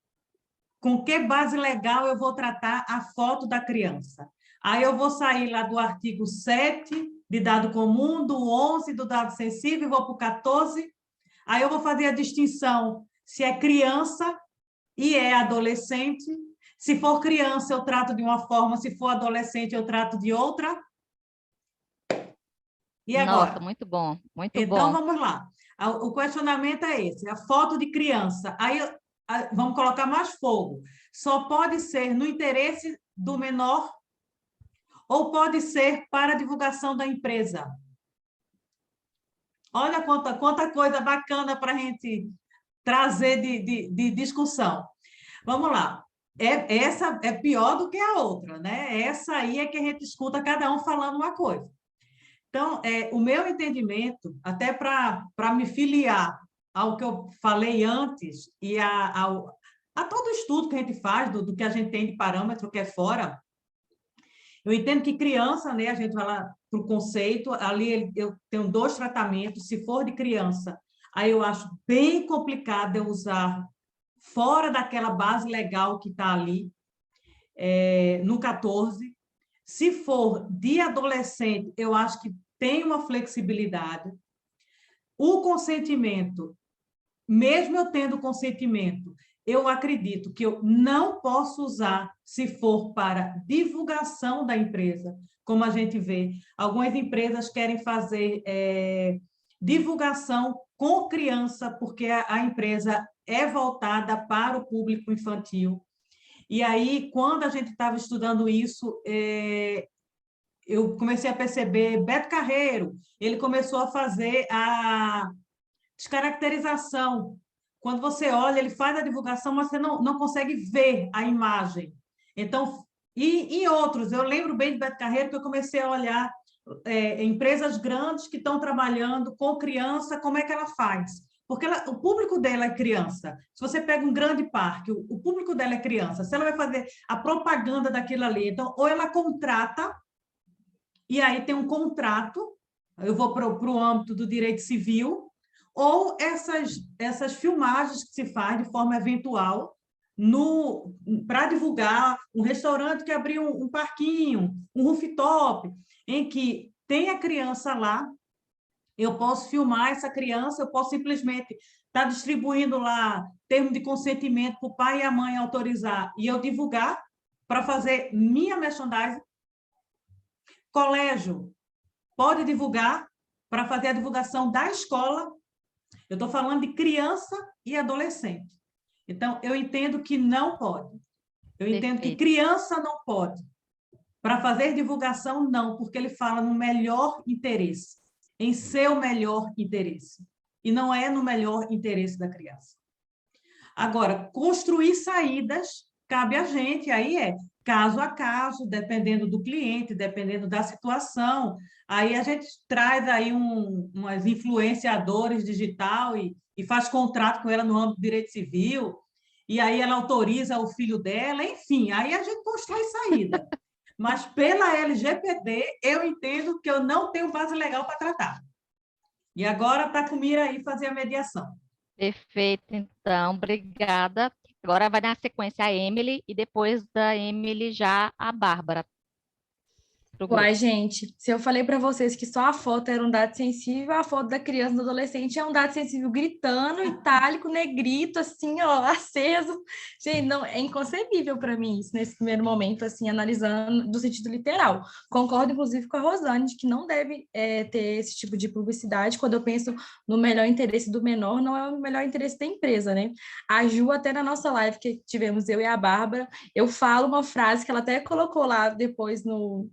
Com que base legal eu vou tratar a foto da criança? Aí eu vou sair lá do artigo 7 de dado comum, do 11 do dado sensível, e vou para o 14. Aí eu vou fazer a distinção se é criança e é adolescente. Se for criança, eu trato de uma forma, se for adolescente, eu trato de outra. E agora? Nossa, muito bom, muito Então, bom. vamos lá. O questionamento é esse, a foto de criança. Aí, vamos colocar mais fogo. Só pode ser no interesse do menor ou pode ser para divulgação da empresa? Olha quanta coisa bacana para a gente trazer de discussão. Vamos lá. Essa é pior do que a outra, né? Essa aí é que a gente escuta cada um falando uma coisa. Então, o meu entendimento, até para me filiar ao que eu falei antes e a todo estudo que a gente faz, do que a gente tem de parâmetro que é fora, eu entendo que criança, né, a gente vai lá para o conceito, ali eu tenho 2 tratamentos, se for de criança, aí eu acho bem complicado eu usar fora daquela base legal que está ali, no 14. Se for de adolescente, eu acho que tem uma flexibilidade. O consentimento, mesmo eu tendo consentimento, eu acredito que eu não posso usar se for para divulgação da empresa, como a gente vê. Algumas empresas querem fazer divulgação com criança, porque a empresa é voltada para o público infantil. E aí, quando a gente estava estudando isso, eu comecei a perceber, Beto Carreiro, ele começou a fazer a descaracterização. Quando você olha, ele faz a divulgação, mas você não consegue ver a imagem. Então, e outros, eu lembro bem de Beto Carreiro, que eu comecei a olhar empresas grandes que estão trabalhando com criança, como é que ela faz? Porque o público dela é criança. Se você pega um grande parque, o público dela é criança. Se ela vai fazer a propaganda daquilo ali, então, ou ela contrata, e aí tem um contrato, eu vou para o âmbito do direito civil, ou essas filmagens que se faz de forma eventual para divulgar um restaurante que abriu um parquinho, um rooftop, em que tem a criança lá, eu posso filmar essa criança, eu posso simplesmente estar distribuindo lá termo de consentimento para o pai e a mãe autorizar e eu divulgar para fazer minha merchandising. Colégio pode divulgar para fazer a divulgação da escola. Eu estou falando de criança e adolescente. Então, eu entendo que não pode. Eu entendo que criança não pode. Para fazer divulgação, não, porque ele fala no melhor interesse, em seu melhor interesse. E não é no melhor interesse da criança. Agora, construir saídas, cabe a gente, aí caso a caso, dependendo do cliente, dependendo da situação. Aí a gente traz aí umas influenciadores digital e faz contrato com ela no âmbito do direito civil, e aí ela autoriza o filho dela, enfim, aí a gente constrói saída. Mas pela LGPD, eu entendo que eu não tenho base legal para tratar. E agora está com mira aí fazer a mediação. Perfeito, então, obrigada. Agora vai na sequência a Emily e depois da Emily já a Bárbara. para o grupo. Uai, gente, se eu falei para vocês que só a foto era um dado sensível, a foto da criança e do adolescente é um dado sensível gritando, itálico, negrito, assim, ó, aceso. Gente, não, é inconcebível para mim isso nesse primeiro momento, assim, analisando do sentido literal. Concordo, inclusive, com a Rosane, de que não deve ter esse tipo de publicidade. Quando eu penso no melhor interesse do menor, não é o melhor interesse da empresa, né? A Ju, até na nossa live que tivemos, eu e a Bárbara, eu falo uma frase que ela até colocou lá depois no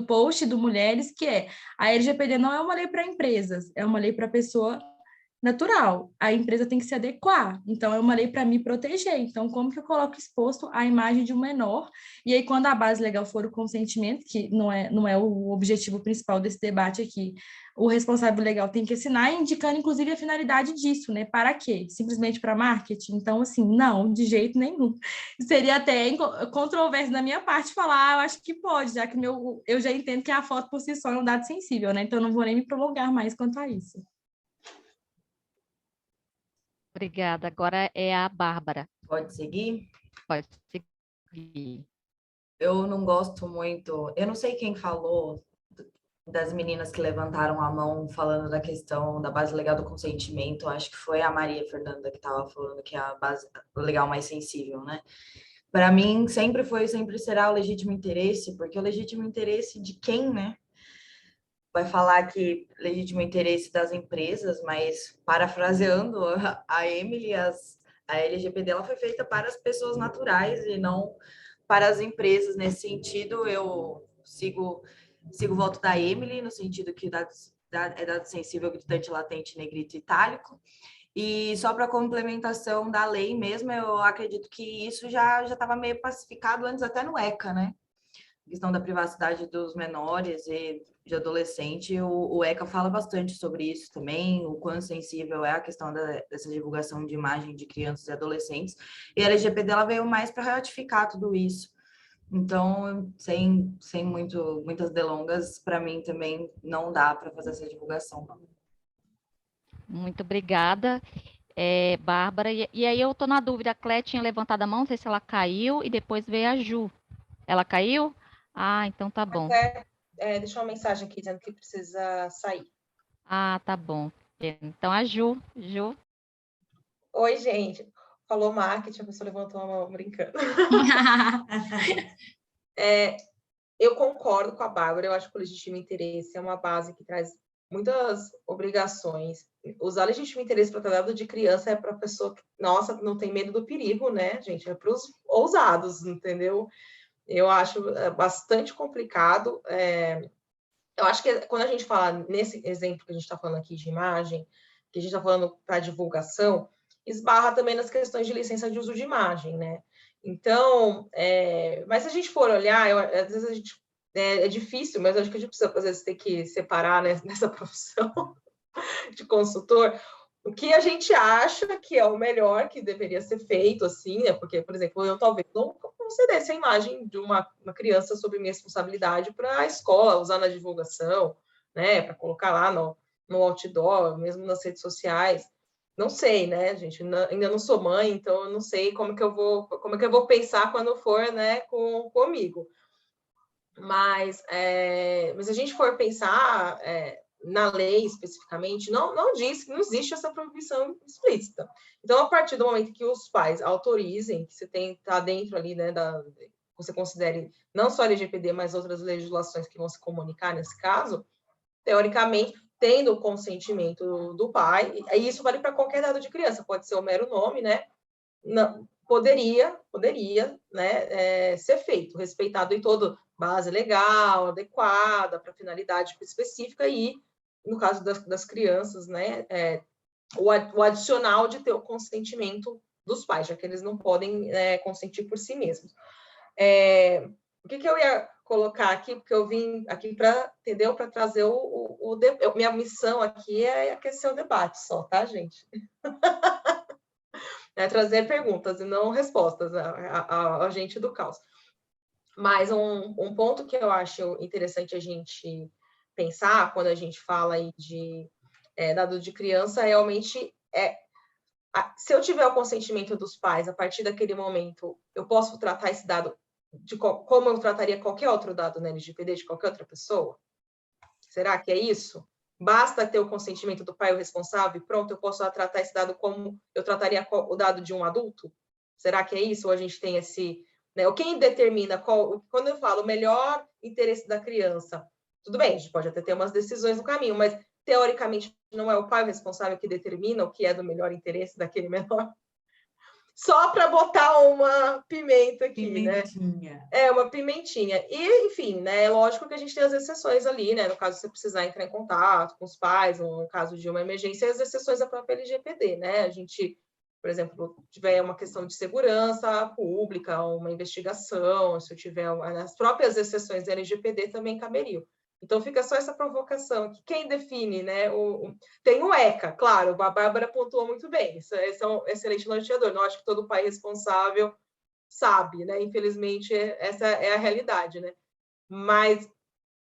post do Mulheres, que é: a LGPD não é uma lei para empresas, é uma lei para pessoa natural. A empresa tem que se adequar, então é uma lei para me proteger. Então, como que eu coloco exposto a imagem de um menor? E aí, quando a base legal for o consentimento, que não é o objetivo principal desse debate aqui, o responsável legal tem que assinar, indicando, inclusive, a finalidade disso, né? Para quê? Simplesmente para marketing? Então, assim, não, de jeito nenhum. Seria até controverso da minha parte falar, eu acho que pode, já que eu já entendo que a foto por si só é um dado sensível, né? Então, eu não vou nem me prolongar mais quanto a isso. Obrigada. Agora é a Bárbara. Pode seguir? Pode seguir. Eu não gosto muito. Eu não sei quem falou das meninas que levantaram a mão falando da questão da base legal do consentimento. Acho que foi a Maria Fernanda que estava falando que é a base legal mais sensível, né? Para mim, sempre foi e sempre será o legítimo interesse, porque o legítimo interesse de quem, né? Vai falar que legítimo interesse das empresas, mas parafraseando a Emily, a LGPD ela foi feita para as pessoas naturais e não para as empresas. Nesse sentido, eu sigo o voto da Emily, no sentido que é dado sensível, gritante, latente, negrito e itálico. E só para complementação da lei mesmo, eu acredito que isso já estava meio pacificado antes até no ECA, né? A questão da privacidade dos menores e de adolescente, o ECA fala bastante sobre isso também, o quão sensível é a questão dessa divulgação de imagem de crianças e adolescentes. E a LGPD ela veio mais para ratificar tudo isso. Então, sem muitas delongas, para mim também não dá para fazer essa divulgação. Muito obrigada, Bárbara. E aí eu estou na dúvida, a Clé tinha levantado a mão, não sei se ela caiu, e depois veio a Ju. Ela caiu? Ah, então tá bom. Deixou uma mensagem aqui dizendo que precisa sair. Ah, tá bom. Então a Ju. Oi, gente. Falou marketing, a pessoa levantou a mão brincando. Eu concordo com a Bárbara, eu acho que o legítimo interesse é uma base que traz muitas obrigações. Usar legítimo interesse para tratado de criança é para a pessoa que, nossa, não tem medo do perigo, né, gente? É para os ousados, entendeu? Eu acho bastante complicado. Eu acho que quando a gente fala, nesse exemplo que a gente está falando aqui de imagem, que a gente está falando para divulgação, esbarra também nas questões de licença de uso de imagem, né? Então, mas se a gente for olhar, às vezes a gente é difícil, mas eu acho que a gente precisa, às vezes, ter que separar, né, nessa profissão de consultor o que a gente acha que é o melhor que deveria ser feito, assim, né? Porque, por exemplo, eu talvez não concedesse a imagem de uma criança sob minha responsabilidade para a escola, usar na divulgação, né? Para colocar lá no outdoor, mesmo nas redes sociais. Não sei, né, gente? Ainda não sou mãe, então eu não sei como que eu vou pensar quando for, né, comigo. Mas se a gente for pensar na lei especificamente, não diz que não existe essa proibição explícita. Então, a partir do momento que os pais autorizem, que você está dentro ali, né, você considere não só a LGPD, mas outras legislações que vão se comunicar nesse caso, teoricamente, tendo o consentimento do pai, e isso vale para qualquer dado de criança, pode ser o mero nome, né? Não, poderia, né, ser feito, respeitado em todo base legal, adequada para finalidade específica e, no caso das crianças, né, o adicional de ter o consentimento dos pais, já que eles não podem consentir por si mesmos. O que eu ia colocar aqui, porque eu vim aqui para trazer minha missão aqui é aquecer o debate só, tá, gente? Trazer perguntas e não respostas a gente do caos. Mas um ponto que eu acho interessante a gente pensar quando a gente fala aí de dado de criança, realmente se eu tiver o consentimento dos pais, a partir daquele momento, eu posso tratar esse dado como eu trataria qualquer outro dado na LGPD de qualquer outra pessoa? Será que é isso? Basta ter o consentimento do pai ou responsável e pronto, eu posso tratar esse dado como eu trataria o dado de um adulto? Será que é isso? Ou a gente tem esse... Né? Quem determina quando eu falo o melhor interesse da criança, tudo bem, a gente pode até ter umas decisões no caminho, mas teoricamente não é o pai responsável que determina o que é do melhor interesse daquele menor? Só para botar uma pimenta aqui, Pimentinha. né? É, uma pimentinha. E, enfim, né? É lógico que a gente tem as exceções ali, né? No caso, você precisar entrar em contato com os pais, no caso de uma emergência, as exceções da própria LGPD, né? A gente, por exemplo, tiver uma questão de segurança pública, uma investigação, se eu tiver as próprias exceções da LGPD também caberiam. Então, fica só essa provocação, que quem define, né? Tem o ECA, claro, a Bárbara pontuou muito bem, esse é um excelente norteador, não acho que todo pai responsável sabe, né? Infelizmente, essa é a realidade, né? Mas,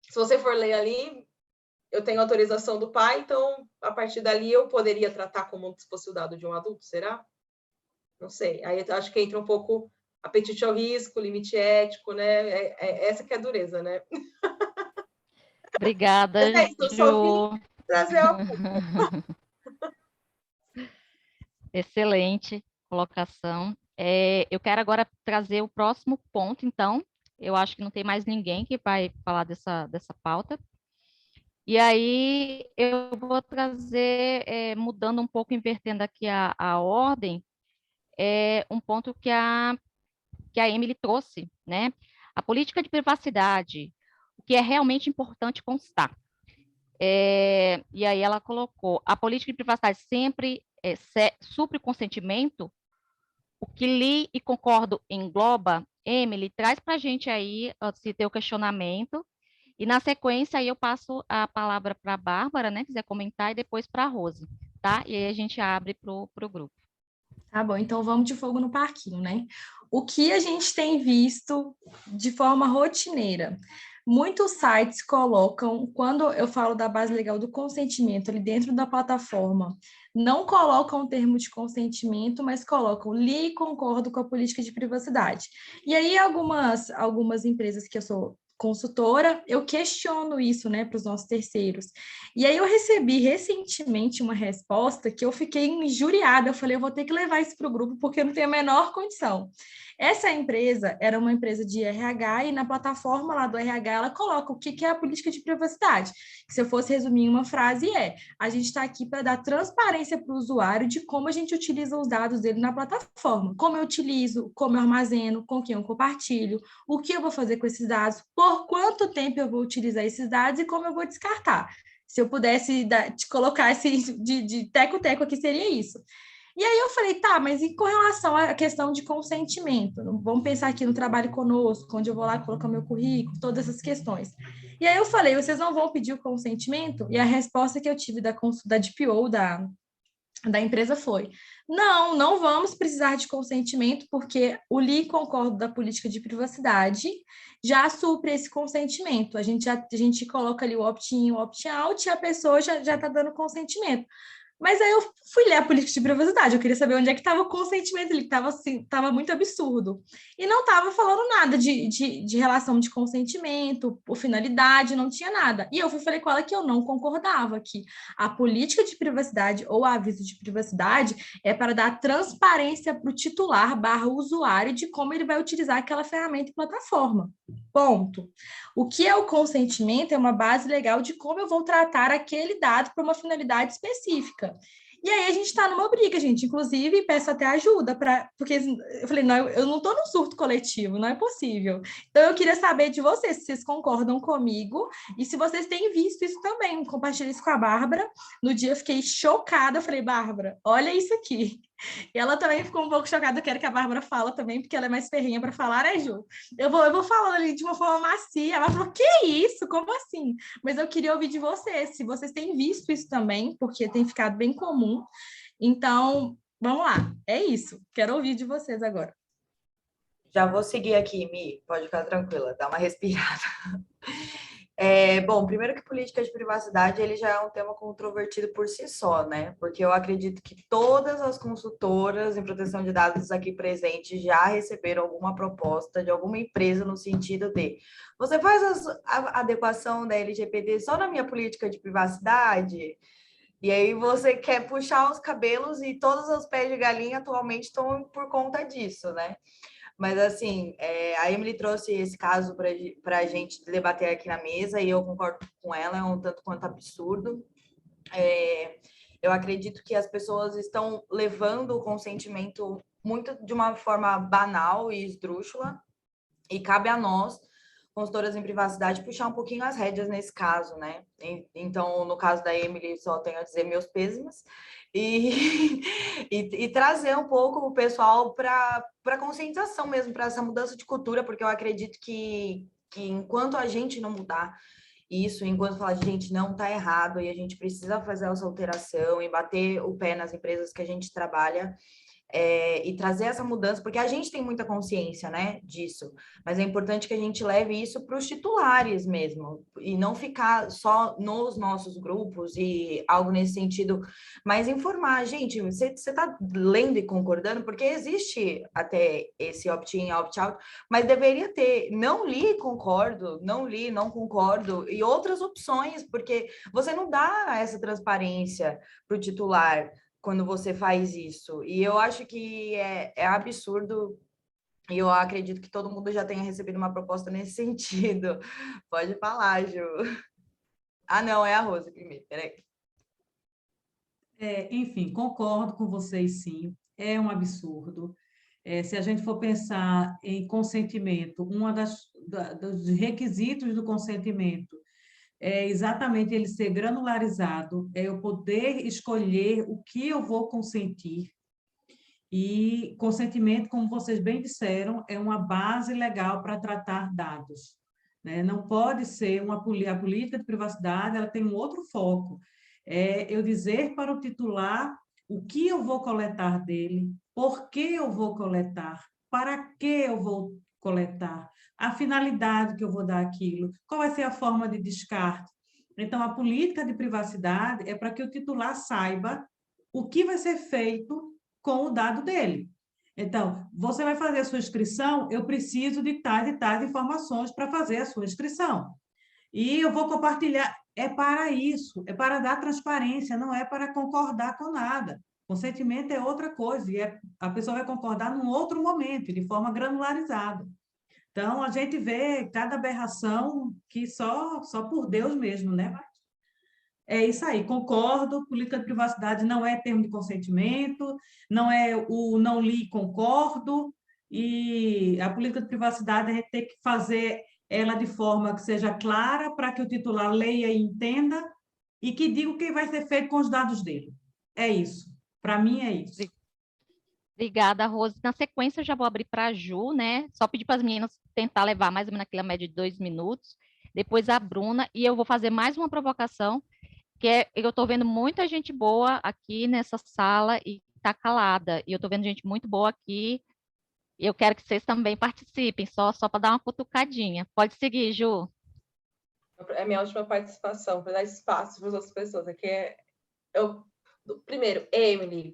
se você for ler ali, eu tenho autorização do pai, então, a partir dali, eu poderia tratar como se fosse o dado de um adulto, será? Não sei. Aí, eu acho que entra um pouco apetite ao risco, limite ético, né? Essa que é a dureza, né? Obrigada, Eu só vim trazer Excelente colocação. Eu quero agora trazer o próximo ponto, então. Eu acho que não tem mais ninguém que vai falar dessa pauta. E aí eu vou trazer, mudando um pouco, invertendo aqui a ordem, um ponto que a Emily trouxe, né? A política de privacidade, o que é realmente importante constar. E aí ela colocou, a política de privacidade sempre supre o consentimento, o que li e concordo engloba. Emily, traz para a gente aí se teu questionamento, e na sequência aí eu passo a palavra para a Bárbara, né, quiser comentar, e depois para a Rose, tá? E aí a gente abre para o grupo. Tá bom, então vamos de fogo no parquinho, né? O que a gente tem visto de forma rotineira? Muitos sites colocam, quando eu falo da base legal do consentimento ali dentro da plataforma, não colocam o termo de consentimento, mas colocam li e concordo com a política de privacidade. E aí algumas empresas que eu sou consultora, eu questiono isso, né, para os nossos terceiros. E aí eu recebi recentemente uma resposta que eu fiquei injuriada, eu falei, eu vou ter que levar isso para o grupo porque eu não tenho a menor condição. Essa empresa era uma empresa de RH e na plataforma lá do RH ela coloca o que é a política de privacidade. Se eu fosse resumir em uma frase a gente está aqui para dar transparência para o usuário de como a gente utiliza os dados dele na plataforma, como eu utilizo, como eu armazeno, com quem eu compartilho, o que eu vou fazer com esses dados, por quanto tempo eu vou utilizar esses dados e como eu vou descartar. Se eu pudesse te colocar de teco-teco aqui, seria isso. E aí eu falei, tá, mas e com relação à questão de consentimento? Vamos pensar aqui no trabalho conosco, onde eu vou lá colocar meu currículo, todas essas questões. E aí eu falei, vocês não vão pedir o consentimento? E a resposta que eu tive da DPO, da empresa foi, não vamos precisar de consentimento, porque o li e concordo da política de privacidade já supre esse consentimento. A gente coloca ali o opt-in e o opt-out e a pessoa já está dando consentimento. Mas aí eu fui ler a política de privacidade, eu queria saber onde é que estava o consentimento, ele estava assim, estava muito absurdo. E não estava falando nada de relação de consentimento, por finalidade, não tinha nada. E eu falei com ela que eu não concordava, que a política de privacidade ou aviso de privacidade é para dar transparência para o titular / usuário de como ele vai utilizar aquela ferramenta e plataforma. Ponto. O que é o consentimento é uma base legal de como eu vou tratar aquele dado para uma finalidade específica. E aí a gente está numa briga, gente. Inclusive, peço até ajuda, porque eu falei, não, eu não estou num surto coletivo, não é possível. Então, eu queria saber de vocês, se vocês concordam comigo e se vocês têm visto isso também. Compartilhe isso com a Bárbara. No dia eu fiquei chocada, eu falei, Bárbara, olha isso aqui. E ela também ficou um pouco chocada, eu quero que a Bárbara fala também, porque ela é mais ferrinha para falar, né, Ju? Eu vou falando ali de uma forma macia. Ela falou, que isso? Como assim? Mas eu queria ouvir de vocês, se vocês têm visto isso também, porque tem ficado bem comum. Então, vamos lá. É isso. Quero ouvir de vocês agora. Já vou seguir aqui, Mi. Pode ficar tranquila. Dá uma respirada. Bom, primeiro que política de privacidade ele já é um tema controvertido por si só, né? Porque eu acredito que todas as consultoras em proteção de dados aqui presentes já receberam alguma proposta de alguma empresa no sentido de você faz a adequação da LGPD só na minha política de privacidade? E aí você quer puxar os cabelos e todos os pés de galinha atualmente estão por conta disso, né? Mas, assim, a Emily trouxe esse caso para a gente debater aqui na mesa e eu concordo com ela, é um tanto quanto absurdo. Eu acredito que as pessoas estão levando o consentimento muito de uma forma banal e esdrúxula e cabe a nós, consultoras em privacidade, puxar um pouquinho as rédeas nesse caso, né? Então, no caso da Emily, só tenho a dizer meus pêsames e trazer um pouco o pessoal para conscientização mesmo, para essa mudança de cultura, porque eu acredito que enquanto a gente não mudar isso, enquanto falar, gente, não está errado e a gente precisa fazer essa alteração e bater o pé nas empresas que a gente trabalha, e trazer essa mudança, porque a gente tem muita consciência, né, disso, mas é importante que a gente leve isso para os titulares mesmo, e não ficar só nos nossos grupos e algo nesse sentido, mas informar, gente, você está lendo e concordando, porque existe até esse opt-in, opt-out, mas deveria ter, não li, concordo, não li, não concordo, e outras opções, porque você não dá essa transparência para o titular, quando você faz isso. E eu acho que é absurdo, e eu acredito que todo mundo já tenha recebido uma proposta nesse sentido. Pode falar, Ju. Ah, não, é a Rose primeiro, peraí. Enfim, concordo com vocês, sim. É um absurdo. Se a gente for pensar em consentimento, dos requisitos do consentimento é exatamente ele ser granularizado, é eu poder escolher o que eu vou consentir. E consentimento, como vocês bem disseram, é uma base legal para tratar dados, né? Não pode ser a política de privacidade, ela tem um outro foco. É eu dizer para o titular o que eu vou coletar dele, por que eu vou coletar, para que eu vou coletar, a finalidade que eu vou dar aquilo, qual vai ser a forma de descarte. Então, a política de privacidade é para que o titular saiba o que vai ser feito com o dado dele. Então, você vai fazer a sua inscrição, eu preciso de tais e tais informações para fazer a sua inscrição. E eu vou compartilhar. É para isso, é para dar transparência, não é para concordar com nada. Consentimento é outra coisa, e a pessoa vai concordar num outro momento, de forma granularizada. Então, a gente vê cada aberração que só por Deus mesmo, né? É isso aí, concordo, política de privacidade não é termo de consentimento, não é o não li, concordo, e a política de privacidade a gente tem que fazer ela de forma que seja clara para que o titular leia e entenda e que diga o que vai ser feito com os dados dele. É isso, para mim é isso. Obrigada, Rose. Na sequência, eu já vou abrir para a Ju, né? Só pedir para as meninas tentar levar mais ou menos aquela média de 2 minutos. Depois a Bruna, e eu vou fazer mais uma provocação, que eu estou vendo muita gente boa aqui nessa sala e está calada. E eu estou vendo gente muito boa aqui. E eu quero que vocês também participem, só para dar uma cutucadinha. Pode seguir, Ju. É a minha última participação, para dar espaço para as outras pessoas. Aqui primeiro, Emily.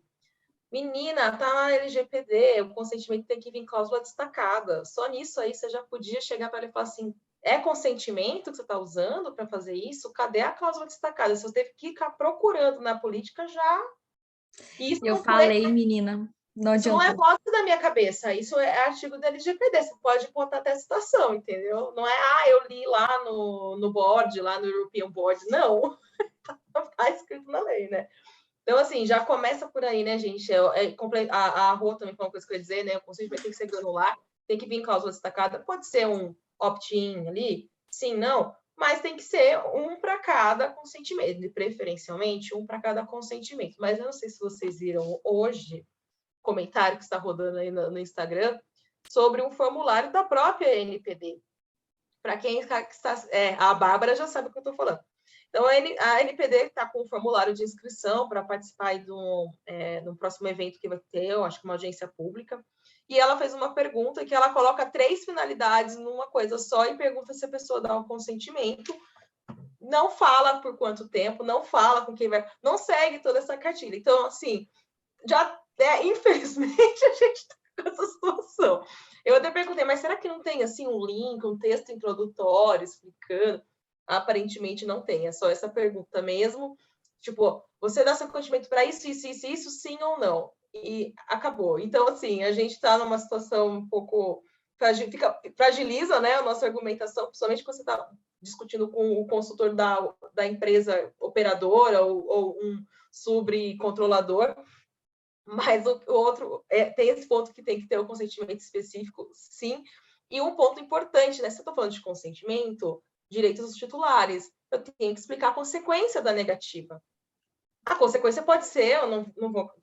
Menina, tá na LGPD, o consentimento tem que vir cláusula destacada. Só nisso aí você já podia chegar para ele e falar assim: é consentimento que você está usando para fazer isso? Cadê a cláusula destacada? Se você teve que ficar procurando na política, já. Isso eu falei, menina. Não isso não é voz da minha cabeça, isso é artigo da LGPD. Você pode botar até citação, entendeu? Não é, eu li lá no board, lá no European Board. Não, tá escrito na lei, né? Então, assim, já começa por aí, né, gente? A Rô também falou uma coisa que eu ia dizer, né? O consentimento tem que ser granular, tem que vir em cláusula destacada. Pode ser um opt-in ali, sim, não, mas tem que ser um para cada consentimento, preferencialmente um para cada consentimento. Mas eu não sei se vocês viram hoje comentário que está rodando aí no Instagram sobre um formulário da própria NPD. Para quem está... a Bárbara já sabe o que eu estou falando. Então, a NPD está com um formulário de inscrição para participar do próximo evento que vai ter, eu acho que uma audiência pública, e ela fez uma pergunta que ela coloca 3 finalidades numa coisa só e pergunta se a pessoa dá um consentimento, não fala por quanto tempo, não fala com quem vai, não segue toda essa cartilha. Então, assim, já, infelizmente, a gente está com essa situação. Eu até perguntei, mas será que não tem, assim, um link, um texto introdutório explicando? Aparentemente não tem, é só essa pergunta mesmo. Tipo, você dá seu consentimento para isso, sim ou não? E acabou. Então, assim, a gente está numa situação um pouco... fragiliza, né, a nossa argumentação, principalmente quando você está discutindo com o consultor da empresa operadora ou um subcontrolador. Mas o outro tem esse ponto que tem que ter o consentimento específico, sim. E um ponto importante, né? Se eu estou falando de consentimento, direitos dos titulares, eu tenho que explicar a consequência da negativa. A consequência pode ser,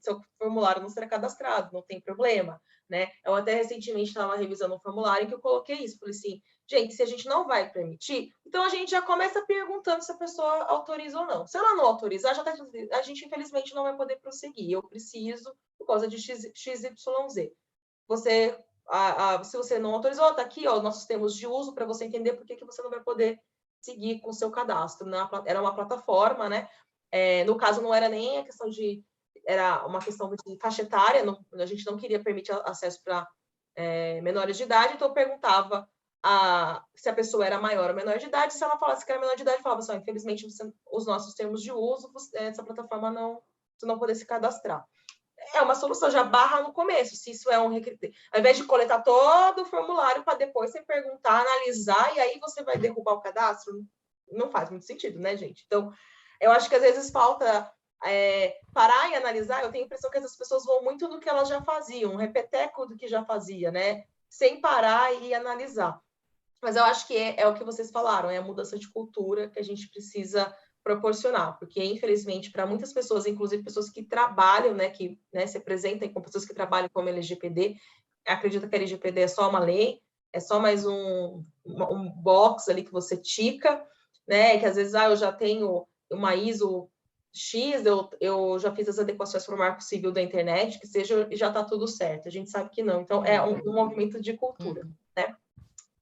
seu formulário não será cadastrado, não tem problema, né? Eu até recentemente estava revisando um formulário em que eu coloquei isso, falei assim, gente, se a gente não vai permitir, então a gente já começa perguntando se a pessoa autoriza ou não. Se ela não autorizar, a gente infelizmente não vai poder prosseguir. Eu preciso, por causa de XYZ. Se você não autorizou, está aqui, ó, nossos termos de uso para você entender por que você não vai poder seguir com o seu cadastro. Era uma plataforma, né? No caso, não era nem a questão de... Era uma questão de faixa etária, a gente não queria permitir acesso para menores de idade, então eu perguntava se a pessoa era maior ou menor de idade. Se ela falasse que era menor de idade, eu falava assim, infelizmente, os nossos termos de uso, essa plataforma você não poder se cadastrar. É uma solução, já barra no começo, se isso é um requisito. Ao invés de coletar todo o formulário para depois você perguntar, analisar, e aí você vai derrubar o cadastro, não faz muito sentido, né, gente? Então, eu acho que às vezes falta parar e analisar. Eu tenho a impressão que essas pessoas vão muito no que elas já faziam, um repeteco do que já fazia, né? Sem parar e analisar. Mas eu acho que é o que vocês falaram, é a mudança de cultura que a gente precisa proporcionar, porque, infelizmente, para muitas pessoas, inclusive pessoas que trabalham, né, que se apresentem com pessoas que trabalham como LGPD, acredita que a LGPD é só uma lei, é só mais um box ali que você tica, né, que às vezes, eu já tenho uma ISO X, eu já fiz as adequações para o marco civil da internet, que seja, e já está tudo certo. A gente sabe que não. Então, é um movimento de cultura, né?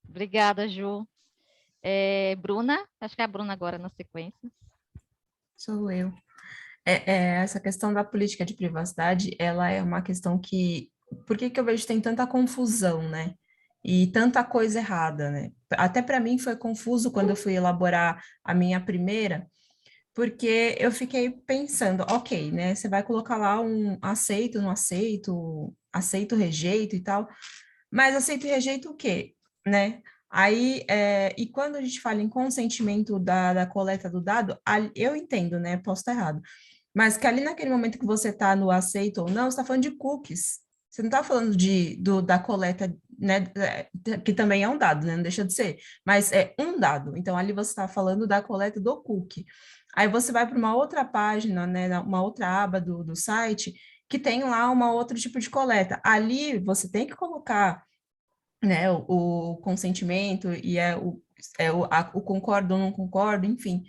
Obrigada, Ju. Bruna, acho que é a Bruna agora na sequência. Sou eu. Essa questão da política de privacidade, ela é uma questão que... Por que eu vejo que tem tanta confusão, né? E tanta coisa errada, né? Até para mim foi confuso quando eu fui elaborar a minha primeira, porque eu fiquei pensando, ok, né? Você vai colocar lá um aceito, não aceito, aceito, rejeito e tal, mas aceito e rejeito o quê, né? Aí, e quando a gente fala em consentimento da coleta do dado, eu entendo, né? Posso estar errado, mas que ali naquele momento que você está no aceito ou não, você está falando de cookies. Você não está falando da coleta, né? Que também é um dado, né? Não deixa de ser, mas é um dado. Então, ali você está falando da coleta do cookie. Aí você vai para uma outra página, né? Uma outra aba do site, que tem lá um outro tipo de coleta. Ali você tem que colocar, né, o consentimento e o concordo ou não concordo, enfim.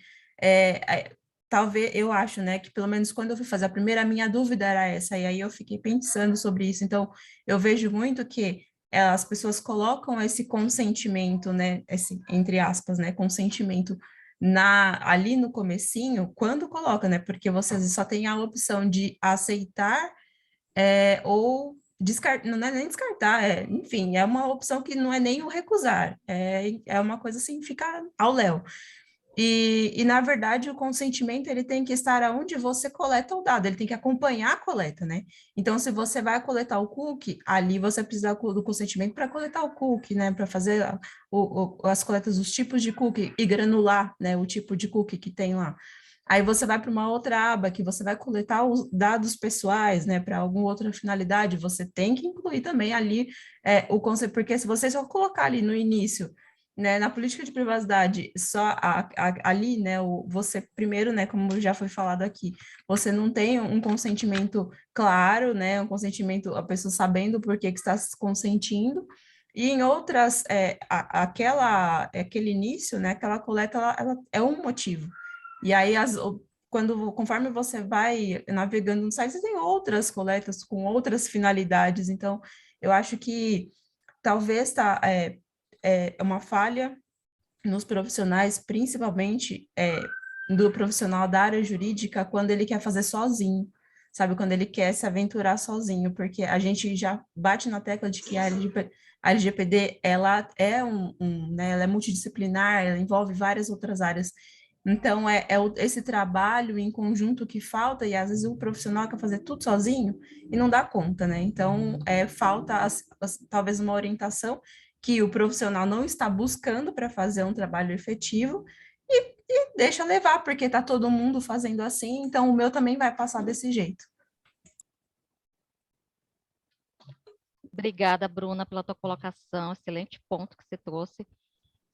Talvez, eu acho, né, que pelo menos quando eu fui fazer a primeira, a minha dúvida era essa, e aí eu fiquei pensando sobre isso. Então, eu vejo muito que as pessoas colocam esse consentimento, né, esse, entre aspas, né, consentimento ali no comecinho, quando coloca, né, porque você só tem a opção de aceitar ou descartar, não é nem descartar, enfim, é uma opção que não é nem o recusar, é uma coisa assim, fica ao léu. E, na verdade, o consentimento, ele tem que estar onde você coleta o dado, ele tem que acompanhar a coleta, né? Então, se você vai coletar o cookie, ali você precisa do consentimento para coletar o cookie, né? Para fazer as coletas dos tipos de cookie e granular, né? O tipo de cookie que tem lá. Aí você vai para uma outra aba que você vai coletar os dados pessoais, né, para alguma outra finalidade, você tem que incluir também ali o conceito, porque se você só colocar ali no início, né, na política de privacidade, só ali, né, você primeiro, né, como já foi falado aqui, você não tem um consentimento claro, né, um consentimento, a pessoa sabendo por que está se consentindo, e em outras, aquele início, né, aquela coleta, ela é um motivo. E aí, conforme você vai navegando no site, você tem outras coletas com outras finalidades. Então, Eu acho que talvez é uma falha nos profissionais, principalmente do profissional da área jurídica, quando ele quer fazer sozinho, sabe? Quando ele quer se aventurar sozinho, porque a gente já bate na tecla de que a LGPD, ela é né, ela é multidisciplinar, ela envolve várias outras áreas. Então, esse trabalho em conjunto que falta, e às vezes o profissional quer fazer tudo sozinho e não dá conta, né? Então, falta talvez uma orientação que o profissional não está buscando para fazer um trabalho efetivo e deixa levar, porque está todo mundo fazendo assim, então o meu também vai passar desse jeito. Obrigada, Bruna, pela tua colocação, excelente ponto que você trouxe.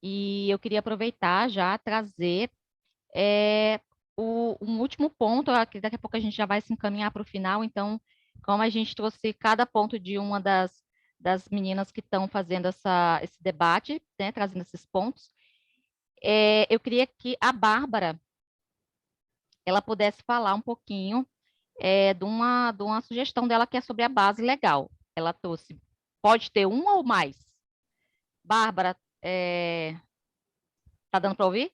E eu queria aproveitar já, trazer um último ponto, que daqui a pouco a gente já vai se encaminhar para o final, então, como a gente trouxe cada ponto de uma das meninas que estão fazendo esse debate, né, trazendo esses pontos, eu queria que a Bárbara ela pudesse falar um pouquinho de uma sugestão dela que é sobre a base legal. Ela trouxe, pode ter uma ou mais? Bárbara, tá dando para ouvir?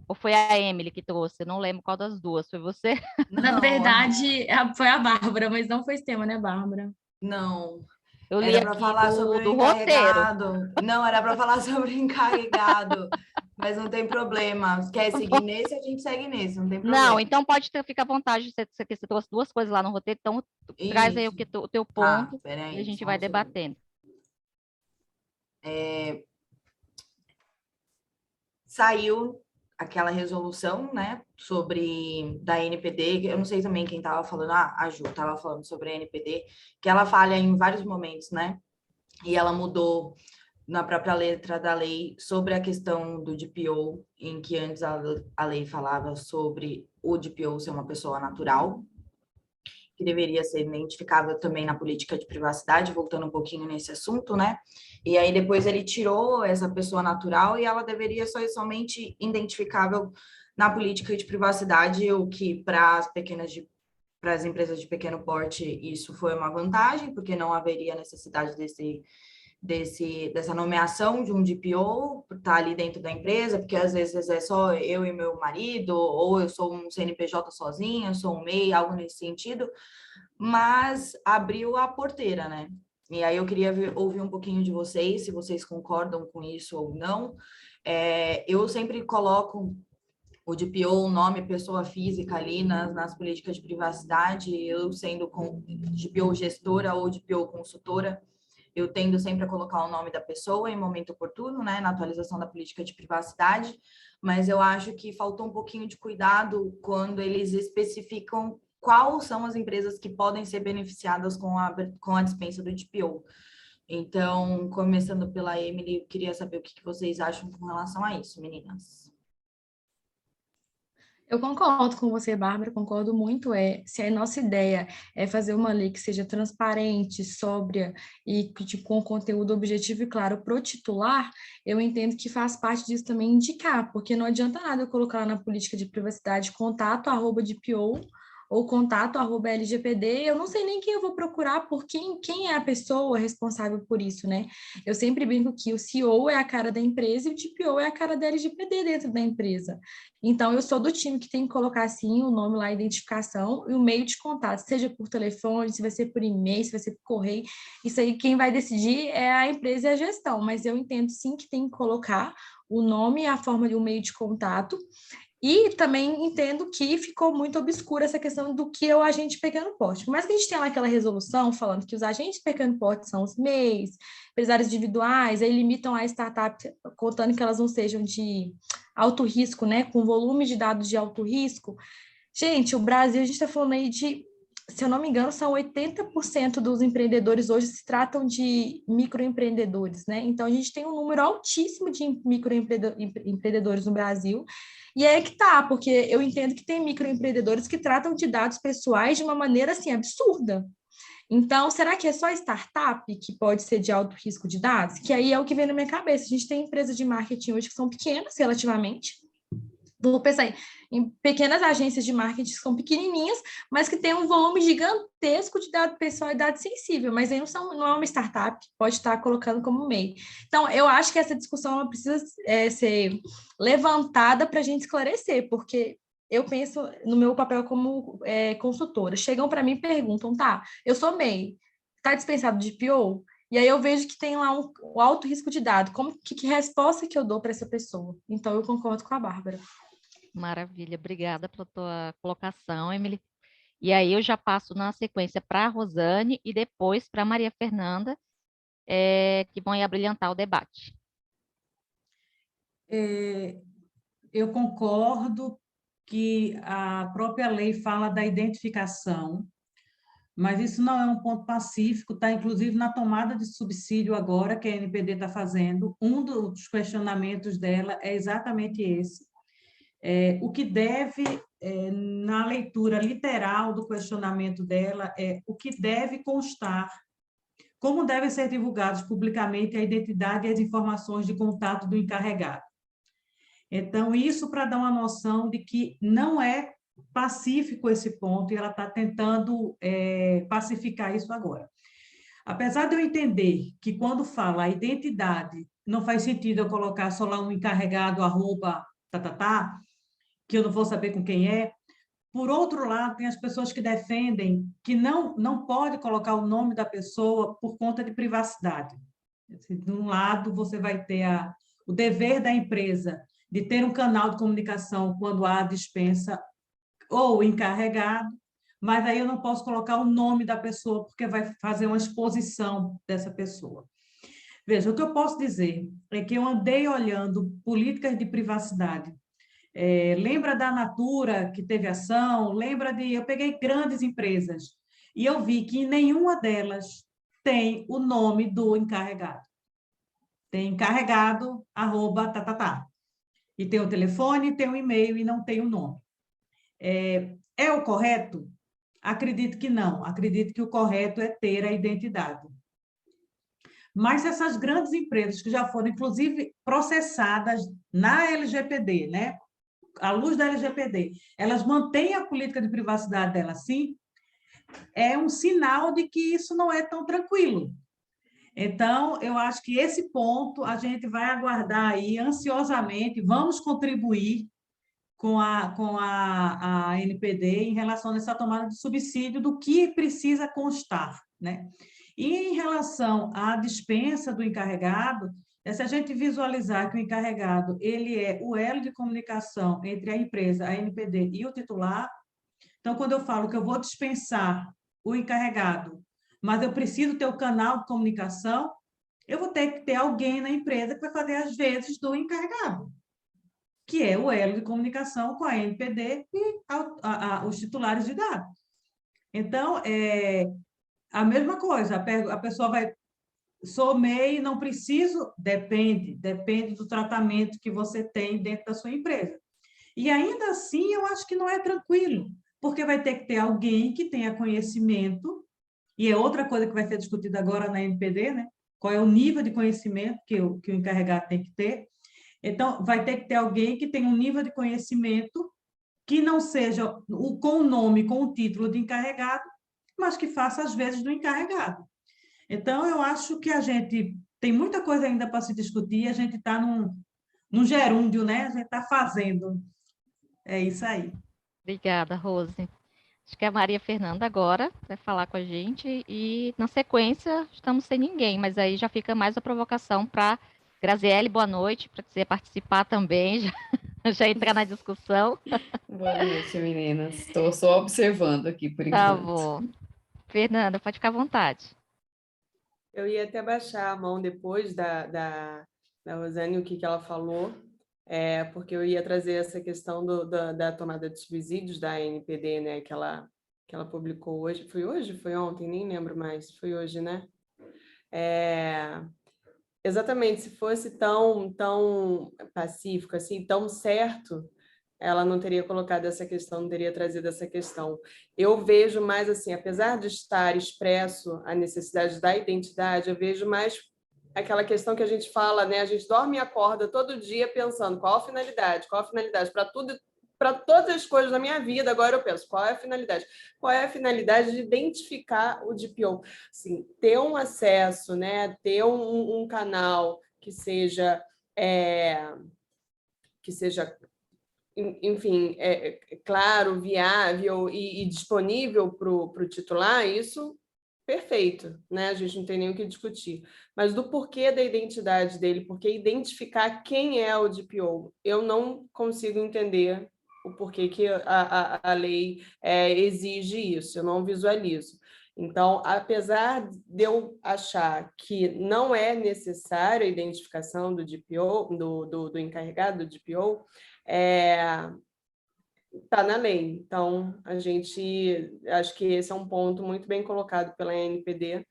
Ou foi a Emily que trouxe? Eu não lembro qual das duas. Foi você? Na verdade, foi a Bárbara, mas não foi esse tema, né, Bárbara? Não. Eu li Era para aqui falar sobre o encarregado. Não, era para falar sobre o encarregado. Mas não tem problema. Quer seguir nesse, a gente segue nesse, não tem problema. Não, então fica à vontade. Você trouxe duas coisas lá no roteiro, então traz aí o teu ponto e a gente vai debatendo. Saiu aquela resolução, né, da NPD, eu não sei também quem estava falando, a Ju estava falando sobre a NPD, que ela falha em vários momentos, né, e ela mudou na própria letra da lei sobre a questão do DPO, em que antes a lei falava sobre o DPO ser uma pessoa natural, que deveria ser identificável também na política de privacidade, voltando um pouquinho nesse assunto, né? E aí depois ele tirou essa pessoa natural e ela deveria ser somente identificável na política de privacidade, o que para as empresas de pequeno porte isso foi uma vantagem, porque não haveria necessidade dessa nomeação de um DPO, tá ali dentro da empresa, porque às vezes é só eu e meu marido, ou eu sou um CNPJ sozinha, eu sou um MEI, algo nesse sentido, mas abriu a porteira, né? E aí eu queria ouvir um pouquinho de vocês, se vocês concordam com isso ou não. Eu sempre coloco o DPO, o nome pessoa física ali nas políticas de privacidade, eu sendo DPO gestora ou DPO consultora, eu tendo sempre a colocar o nome da pessoa em momento oportuno, né, na atualização da política de privacidade, mas eu acho que faltou um pouquinho de cuidado quando eles especificam quais são as empresas que podem ser beneficiadas com a dispensa do DPO. Então, começando pela Emily, eu queria saber o que vocês acham com relação a isso, meninas. Eu concordo com você, Bárbara, concordo muito. Se a nossa ideia é fazer uma lei que seja transparente, sóbria e com conteúdo objetivo e claro para o titular, eu entendo que faz parte disso também indicar, porque não adianta nada eu colocar lá na política de privacidade contato@DPO ou contato@LGPD, eu não sei nem quem eu vou procurar, por quem é a pessoa responsável por isso, né? Eu sempre brinco que o CEO é a cara da empresa e o DPO é a cara da LGPD dentro da empresa. Então, eu sou do time que tem que colocar, assim, o nome lá, a identificação e o meio de contato, seja por telefone, se vai ser por e-mail, se vai ser por correio. Isso aí, quem vai decidir é a empresa e a gestão, mas eu entendo, sim, que tem que colocar o nome e a forma de um meio de contato. E também entendo que ficou muito obscura essa questão do que é o agente de pequeno porte. Por mais que a gente tenha lá aquela resolução falando que os agentes de pequeno porte são os MEIs, empresários individuais, aí limitam a startup, contando que elas não sejam de alto risco, né, com volume de dados de alto risco. Gente, o Brasil, a gente está falando aí de, se eu não me engano, são 80% dos empreendedores hoje se tratam de microempreendedores, né? Então, a gente tem um número altíssimo de microempreendedores no Brasil. E é que tá, porque eu entendo que tem microempreendedores que tratam de dados pessoais de uma maneira, assim, absurda. Então, será que é só startup que pode ser de alto risco de dados? Que aí é o que vem na minha cabeça. A gente tem empresas de marketing hoje que são pequenas, relativamente, vou pensar em pequenas agências de marketing que são pequenininhas, mas que têm um volume gigantesco de dado pessoal e dado sensível, mas aí não é uma startup que pode estar colocando como MEI. Então, eu acho que essa discussão ela precisa ser levantada para a gente esclarecer, porque eu penso no meu papel como consultora. Chegam para mim e perguntam, tá, eu sou MEI, está dispensado de PO? E aí eu vejo que tem lá um alto risco de dado. Que resposta que eu dou para essa pessoa? Então, eu concordo com a Bárbara. Maravilha, obrigada pela tua colocação, Emily. E aí eu já passo na sequência para a Rosane e depois para a Maria Fernanda, que vão abrilhantar o debate. Eu concordo que a própria lei fala da identificação, mas isso não é um ponto pacífico, está inclusive na tomada de subsídio agora que a NPD está fazendo. Um dos questionamentos dela é exatamente esse. O que deve, na leitura literal do questionamento dela, o que deve constar, como devem ser divulgados publicamente a identidade e as informações de contato do encarregado. Então, isso para dar uma noção de que não é pacífico esse ponto, e ela está tentando pacificar isso agora. Apesar de eu entender que quando fala a identidade, não faz sentido eu colocar só lá um encarregado, que eu não vou saber com quem é. Por outro lado, tem as pessoas que defendem que não pode colocar o nome da pessoa por conta de privacidade. De um lado, você vai ter o dever da empresa de ter um canal de comunicação quando há dispensa ou encarregado, mas aí eu não posso colocar o nome da pessoa, porque vai fazer uma exposição dessa pessoa. Veja, o que eu posso dizer é que eu andei olhando políticas de privacidade. Lembra da Natura, que teve ação? Eu peguei grandes empresas e eu vi que nenhuma delas tem o nome do encarregado. Tem encarregado, @ E tem o telefone, tem o e-mail e não tem o nome. É o correto? Acredito que não. Acredito que o correto é ter a identidade. Mas essas grandes empresas que já foram, inclusive, processadas na LGPD, né? À luz da LGPD, elas mantêm a política de privacidade delas, sim, é um sinal de que isso não é tão tranquilo. Então, eu acho que esse ponto a gente vai aguardar aí ansiosamente, vamos contribuir com a NPD em relação a essa tomada de subsídio do que precisa constar, né? E em relação à dispensa do encarregado, se a gente visualizar que o encarregado ele é o elo de comunicação entre a empresa, a NPD e o titular, então, quando eu falo que eu vou dispensar o encarregado, mas eu preciso ter o canal de comunicação, eu vou ter que ter alguém na empresa que vai fazer as vezes do encarregado, que é o elo de comunicação com a NPD e os titulares de dados. Então, a mesma coisa, a pessoa vai... Sou MEI, não preciso... Depende do tratamento que você tem dentro da sua empresa. E ainda assim, eu acho que não é tranquilo, porque vai ter que ter alguém que tenha conhecimento, e é outra coisa que vai ser discutida agora na NPD, né? Qual é o nível de conhecimento que o encarregado tem que ter. Então, vai ter que ter alguém que tenha um nível de conhecimento que não seja com o nome, com o título de encarregado, mas que faça as vezes do encarregado. Então, eu acho que a gente tem muita coisa ainda para se discutir, a gente está num gerúndio, né? A gente está fazendo. É isso aí. Obrigada, Rose. Acho que a Maria Fernanda agora vai falar com a gente e, na sequência, estamos sem ninguém, mas aí já fica mais a provocação para Graziele, boa noite, para quiser participar também, já entrar na discussão. Boa noite, meninas. Estou só observando aqui por enquanto. Tá bom. Fernanda, pode ficar à vontade. Eu ia até baixar a mão depois da Rosane, o que ela falou, porque eu ia trazer essa questão da tomada de subsídios da NPD, né, que ela publicou hoje. Foi hoje? Foi ontem? Nem lembro mais. Foi hoje, né? Exatamente, se fosse tão pacífico, assim, tão certo, ela não teria colocado essa questão, não teria trazido essa questão. Eu vejo mais assim, apesar de estar expresso a necessidade da identidade, eu vejo mais aquela questão que a gente fala, né? A gente dorme e acorda todo dia pensando qual a finalidade para tudo, para todas as coisas da minha vida. Agora eu penso, qual é a finalidade? Qual é a finalidade de identificar o DPO? Assim, ter um acesso, né? Ter um canal que seja enfim, claro, viável e disponível para o titular, isso perfeito, né? A gente não tem nem o que discutir. Mas do porquê da identidade dele, porque identificar quem é o DPO, eu não consigo entender o porquê que a lei exige isso, eu não visualizo. Então, apesar de eu achar que não é necessária a identificação do DPO, do encarregado do DPO, está na lei. Então, acho que esse é um ponto muito bem colocado pela NPD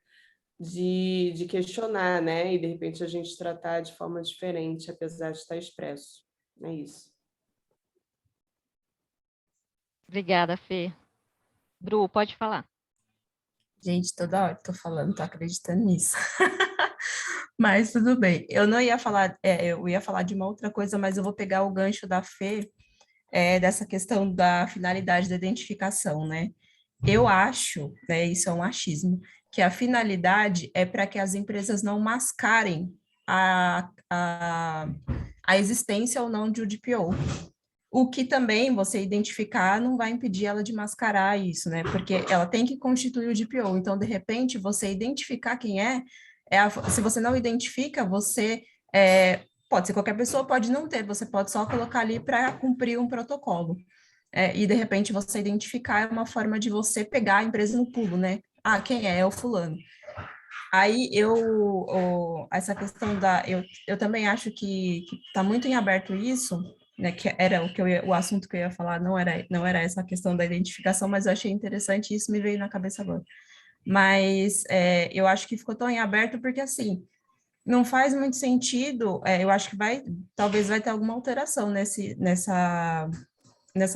de questionar, né? E, de repente, a gente tratar de forma diferente, apesar de estar expresso. É isso. Obrigada, Fê. Bru, pode falar. Gente, toda hora tô falando, tô acreditando nisso. Mas tudo bem. Eu não ia falar, eu ia falar de uma outra coisa, mas eu vou pegar o gancho da Fê, dessa questão da finalidade da identificação, né? Eu acho, né, isso é um achismo, que a finalidade é para que as empresas não mascarem a existência ou não de um DPO. O que também você identificar não vai impedir ela de mascarar isso, né? Porque ela tem que constituir o DPO. Então, de repente, você identificar quem se você não identifica, você pode ser qualquer pessoa, pode não ter, você pode só colocar ali para cumprir um protocolo. E de repente você identificar é uma forma de você pegar a empresa no pulo, né? Ah, quem é? É o fulano. Aí essa questão eu também acho que está muito em aberto isso, né? Que era o assunto que eu ia falar, não era essa questão da identificação, mas eu achei interessante e isso me veio na cabeça agora. Mas eu acho que ficou tão em aberto porque assim não faz muito sentido. Eu acho que talvez vai ter alguma alteração nessa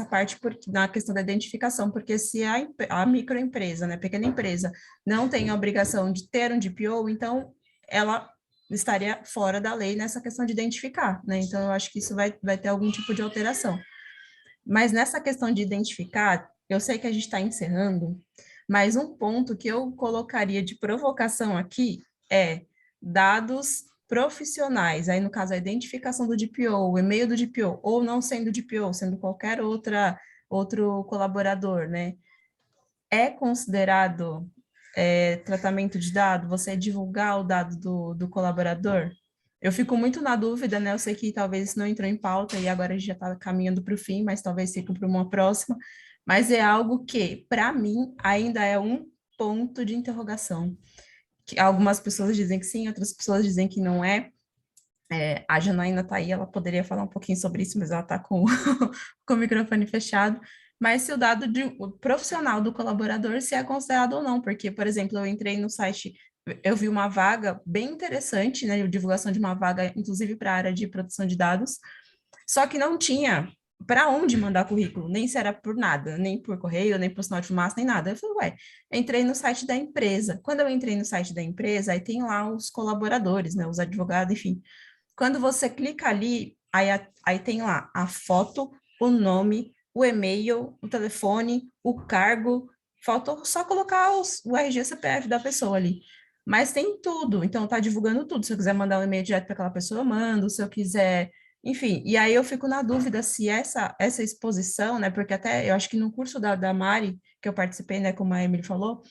parte, na questão da identificação, porque se a microempresa, né, pequena empresa, não tem a obrigação de ter um DPO, então ela estaria fora da lei nessa questão de identificar, né? Então, eu acho que isso vai ter algum tipo de alteração. Mas nessa questão de identificar, eu sei que a gente está encerrando, mas um ponto que eu colocaria de provocação aqui é dados profissionais, aí no caso a identificação do DPO, o e-mail do DPO, ou não sendo DPO, sendo qualquer outro colaborador, né? É considerado tratamento de dado? Você divulgar o dado do colaborador? Eu fico muito na dúvida, né? Eu sei que talvez isso não entrou em pauta e agora a gente já está caminhando para o fim, mas talvez fique para uma próxima. Mas é algo que, para mim, ainda é um ponto de interrogação. Que algumas pessoas dizem que sim, outras pessoas dizem que não é. A Janaína está aí, ela poderia falar um pouquinho sobre isso, mas ela está com o microfone fechado. Mas se o dado o profissional do colaborador se é considerado ou não, porque, por exemplo, eu entrei no site, eu vi uma vaga bem interessante, né, divulgação de uma vaga, inclusive para a área de produção de dados, só que não tinha para onde mandar currículo, nem se era por nada, nem por correio, nem por sinal de fumaça, nem nada. Eu falei, ué, entrei no site da empresa. Quando eu entrei no site da empresa, aí tem lá os colaboradores, né, os advogados, enfim. Quando você clica ali, aí tem lá a foto, o nome, o e-mail, o telefone, o cargo, faltou só colocar o RG e CPF da pessoa ali. Mas tem tudo, então tá divulgando tudo. Se eu quiser mandar um e-mail direto para aquela pessoa, eu mando. Se eu quiser, enfim. E aí eu fico na dúvida se essa exposição, né? Porque até eu acho que no curso da Mari, que eu participei, né, como a Emily falou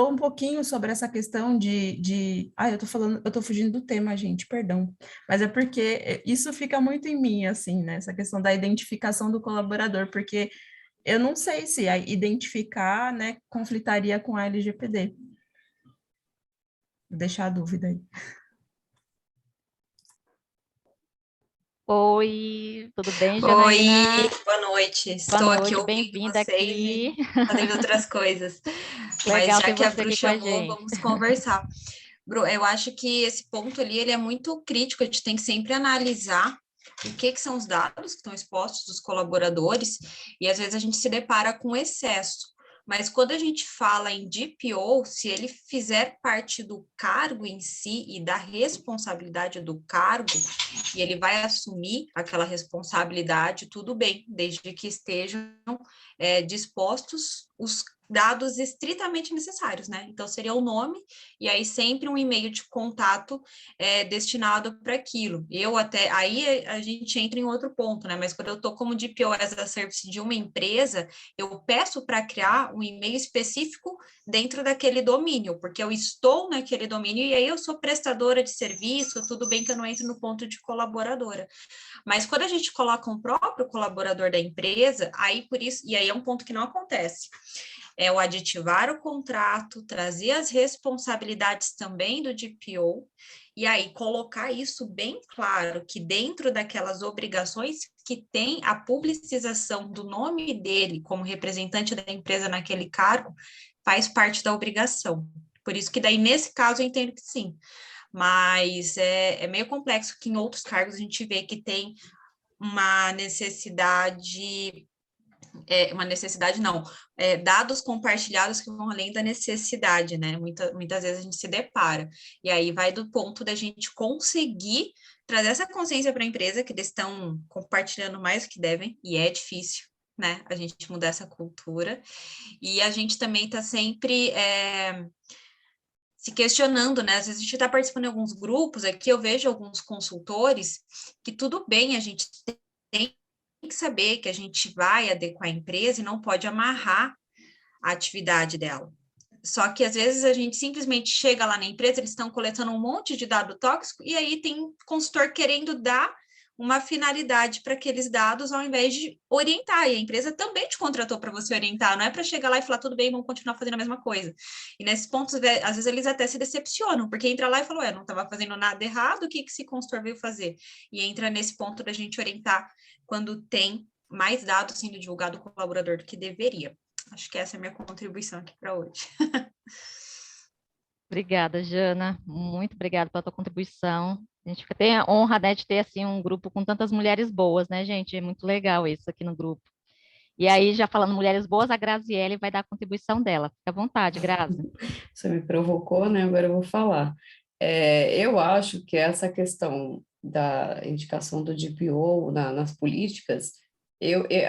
um pouquinho sobre essa questão eu tô fugindo do tema, gente, perdão. Mas é porque isso fica muito em mim, assim, né? Essa questão da identificação do colaborador, porque eu não sei se identificar, né, conflitaria com a LGPD. Vou deixar a dúvida aí. Oi, tudo bem, Janaína? Oi, boa noite. Estou Boa aqui noite, ouvindo bem-vinda vocês aqui. e fazendo outras coisas. Legal Mas já ter que a você Bru aqui com a chamou, gente. vamos conversar. Bru, eu acho que esse ponto ali ele é muito crítico, a gente tem que sempre analisar o que são os dados que estão expostos dos colaboradores e às vezes a gente se depara com excesso. Mas quando a gente fala em DPO, se ele fizer parte do cargo em si e da responsabilidade do cargo, e ele vai assumir aquela responsabilidade, tudo bem, desde que estejam dispostos os dados estritamente necessários, né? Então, seria o nome e aí sempre um e-mail de contato destinado para aquilo. Aí a gente entra em outro ponto, né? Mas quando eu estou como DPO as a Service de uma empresa, eu peço para criar um e-mail específico dentro daquele domínio, porque eu estou naquele domínio e aí eu sou prestadora de serviço, tudo bem que eu não entro no ponto de colaboradora. Mas quando a gente coloca um próprio colaborador da empresa, aí por isso, e aí é um ponto que não acontece. É o aditivar o contrato, trazer as responsabilidades também do DPO, e aí colocar isso bem claro, que dentro daquelas obrigações que tem a publicização do nome dele como representante da empresa naquele cargo, faz parte da obrigação. Por isso que daí, nesse caso, eu entendo que sim. Mas é meio complexo que em outros cargos a gente vê que tem uma necessidade não, dados compartilhados que vão além da necessidade, né? Muitas vezes a gente se depara. E aí vai do ponto da gente conseguir trazer essa consciência para a empresa que eles estão compartilhando mais do que devem, e é difícil, né? A gente mudar essa cultura. E a gente também está sempre se questionando, né? Às vezes a gente está participando de alguns grupos aqui, eu vejo alguns consultores que tudo bem, a gente tem que saber que a gente vai adequar a empresa e não pode amarrar a atividade dela. Só que às vezes a gente simplesmente chega lá na empresa, eles estão coletando um monte de dado tóxico e aí tem consultor querendo dar uma finalidade para aqueles dados ao invés de orientar. E a empresa também te contratou para você orientar, não é para chegar lá e falar, tudo bem, vamos continuar fazendo a mesma coisa. E nesses pontos, às vezes eles até se decepcionam, porque entra lá e fala, não estava fazendo nada errado, o que esse consultor veio fazer? E entra nesse ponto da gente orientar quando tem mais dados sendo divulgado com o colaborador do que deveria. Acho que essa é a minha contribuição aqui para hoje. Obrigada, Jana. Muito obrigada pela tua contribuição. A gente tem a honra, né, de ter assim um grupo com tantas mulheres boas, né, gente? É muito legal isso aqui no grupo. E aí, já falando mulheres boas, a Graziele vai dar a contribuição dela. Fica à vontade, Grazi. Você me provocou, né? Agora eu vou falar. Eu acho que essa questão da indicação do DPO nas políticas,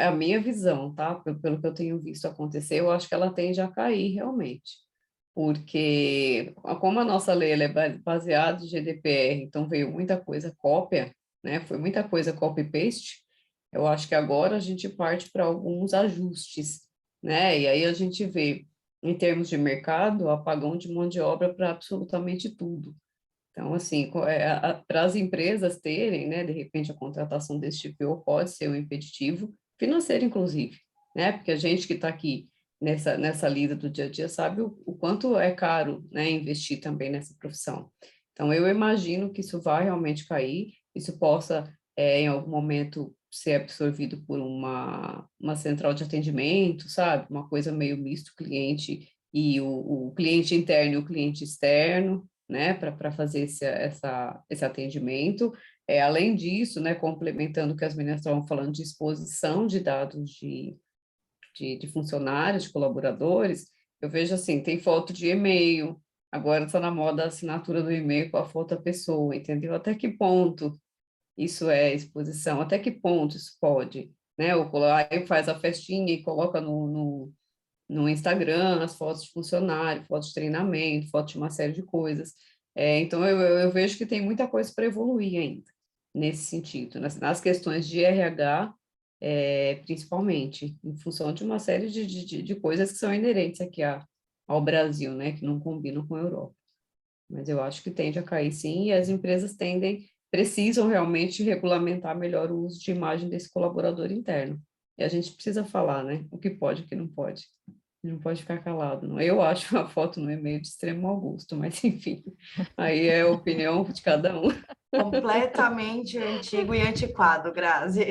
a minha visão, tá? Pelo que eu tenho visto acontecer, eu acho que ela tende a cair realmente. Porque, como a nossa lei ela é baseada em GDPR, então veio muita coisa cópia, né? Foi muita coisa copy-paste. Eu acho que agora a gente parte para alguns ajustes, né? E aí a gente vê, em termos de mercado, apagão de mão de obra para absolutamente tudo. Então, assim, para as empresas terem, né, de repente, a contratação desse tipo pode ser um impeditivo financeiro, inclusive, né? Porque a gente que está aqui nessa lida do dia a dia sabe o quanto é caro, né, investir também nessa profissão. Então, eu imagino que isso vai realmente cair, isso possa, em algum momento, ser absorvido por uma central de atendimento, sabe? Uma coisa meio misto, cliente e o cliente interno e o cliente externo, né? Para fazer esse atendimento. Além disso, né, complementando o que as meninas estavam falando de exposição de dados de funcionários, de colaboradores, eu vejo assim, tem foto de e-mail, agora está na moda a assinatura do e-mail com a foto da pessoa, entendeu? Até que ponto isso é exposição? Até que ponto isso pode, né? Aí faz a festinha e coloca no Instagram as fotos de funcionário, fotos de treinamento, fotos de uma série de coisas. Então, eu vejo que tem muita coisa para evoluir ainda, nesse sentido, nas questões de RH, principalmente, em função de uma série de coisas que são inerentes aqui ao Brasil, né, que não combinam com a Europa. Mas eu acho que tende a cair sim, e as empresas precisam realmente regulamentar melhor o uso de imagem desse colaborador interno. E a gente precisa falar, né, o que pode e o que não pode. Não pode ficar calado, não. Eu acho uma foto no e-mail de extremo mau gosto, mas enfim, aí é a opinião de cada um. Completamente antigo e antiquado, Grazi.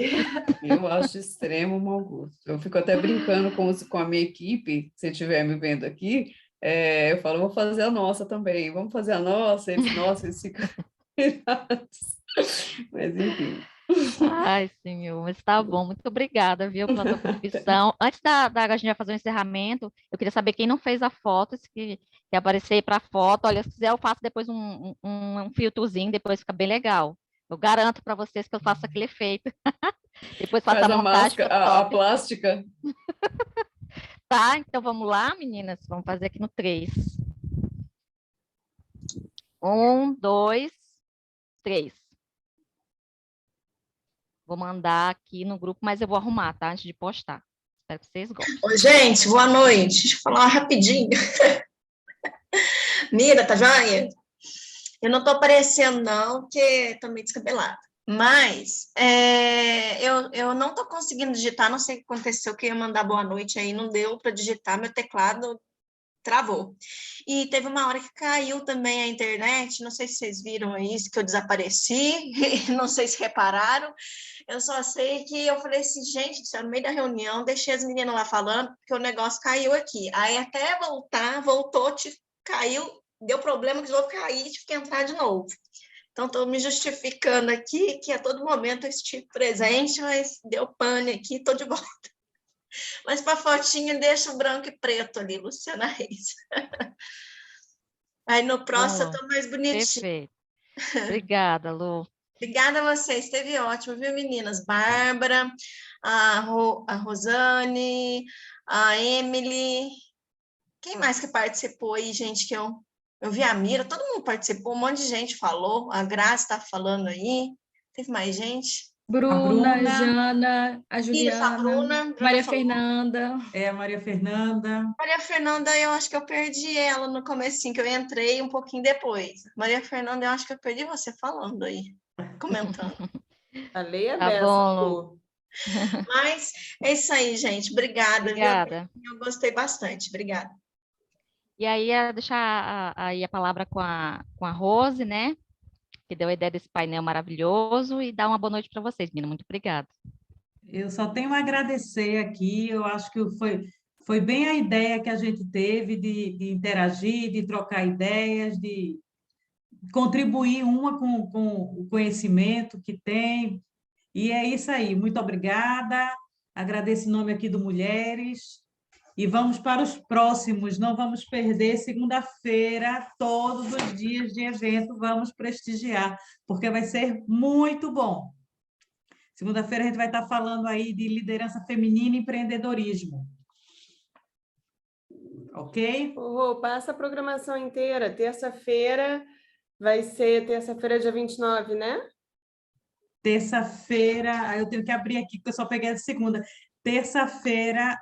Eu acho de extremo mau gosto. Eu fico até brincando com a minha equipe, se estiver me vendo aqui, eu falo, vou fazer a nossa também, vamos fazer a nossa, eles ficam virados. Mas enfim, Ai, senhor, mas tá bom. Muito obrigada, viu, pela tua contribuição. Antes da a gente já fazer um encerramento, eu queria saber quem não fez a foto, se que aparecer para a foto. Olha, se quiser, eu faço depois um filtrozinho, depois fica bem legal. Eu garanto para vocês que eu faço aquele efeito. Depois faço Faz a a montagem, máscara, fica a top. plástica. Tá, então vamos lá, meninas. Vamos fazer aqui no 3. 1, 2, 3. Vou mandar aqui no grupo, mas eu vou arrumar, tá? Antes de postar. Espero que vocês gostem. Oi, gente, boa noite. Deixa eu falar rapidinho. Mira, tá joia? Eu não tô aparecendo, não, porque tô meio descabelada. Mas eu não tô conseguindo digitar, não sei o que aconteceu, que eu ia mandar boa noite aí, não deu para digitar, meu teclado travou. E teve uma hora que caiu também a internet, não sei se vocês viram isso, que eu desapareci, não sei se repararam. Eu só sei que eu falei assim, gente do céu, no meio da reunião, deixei as meninas lá falando, porque o negócio caiu aqui. Aí até voltar, voltou, caiu, deu problema de novo, cair, tive que entrar de novo. Então, estou me justificando aqui, que a todo momento eu estive presente, mas deu pane aqui, estou de volta. Mas para a fotinha, deixa o branco e preto ali, Luciana Reis. Aí no próximo eu estou mais bonitinha. Perfeito. Obrigada, Lu. Obrigada a vocês, esteve ótimo, viu, meninas? Bárbara, a Rosane, a Emily. Quem mais que participou aí, gente, que eu vi a Mira, todo mundo participou, um monte de gente falou, a Graça está falando aí, teve mais gente? Bruna, Jana, a Juliana, Isso, a Bruna Maria falou. Fernanda. É, a Maria Fernanda. Maria Fernanda, eu acho que eu perdi ela no comecinho, que eu entrei um pouquinho depois. Maria Fernanda, eu acho que eu perdi você falando aí, comentando. A lei é Tá dessa, bom. Mas é isso aí, gente. Obrigada. Obrigada. Viu? Eu gostei bastante. Obrigada. E aí, deixar aí a palavra com a Rose, né? Que deu a ideia desse painel maravilhoso, e dar uma boa noite para vocês, menina. Muito obrigada. Eu só tenho a agradecer aqui, eu acho que foi bem a ideia que a gente teve de interagir, de trocar ideias, de contribuir uma com o conhecimento que tem, e é isso aí. Muito obrigada, agradeço em nome aqui do Mulheres, e vamos para os próximos, não vamos perder segunda-feira, todos os dias de evento, vamos prestigiar, porque vai ser muito bom. Segunda-feira a gente vai estar falando aí de liderança feminina e empreendedorismo. Ok? Passa a programação inteira. Terça-feira vai ser terça-feira, dia 29, né? Terça-feira, eu tenho que abrir aqui, porque eu só peguei a segunda. Terça-feira,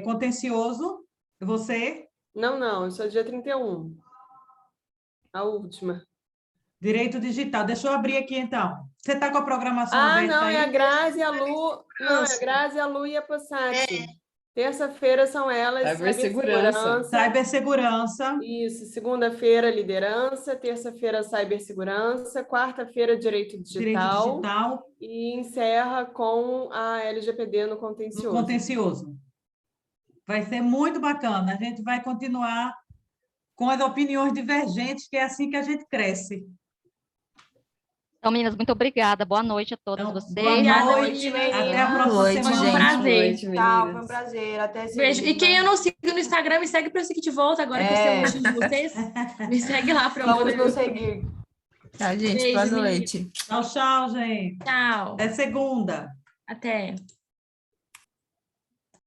contencioso, você? Não, isso é dia 31. A última. Direito digital. Deixa eu abrir aqui, então. Você está com a programação aberta não, aí? é a Grazi, a Lu... Não, é a Grazi, a Lu e a Passati. Terça-feira são elas, Cibersegurança. Cibersegurança. Isso, segunda-feira, liderança, terça-feira, cibersegurança, quarta-feira, direito digital. E encerra com a LGPD no contencioso. No contencioso. Vai ser muito bacana. A gente vai continuar com as opiniões divergentes, que é assim que a gente cresce. Então, meninas, muito obrigada. Boa noite a todas vocês. Boa noite, até a próxima semana. Foi um prazer. Tchau, foi um prazer. Até segunda. Beijo. E quem eu não sigo no Instagram, me segue para eu seguir de volta agora que eu sei o motivo de vocês. Me segue lá para eu poder. Vamos nos seguir. Tchau, gente. Beijo, Boa meninas. noite. Tchau, gente. Tchau. Até segunda. Até.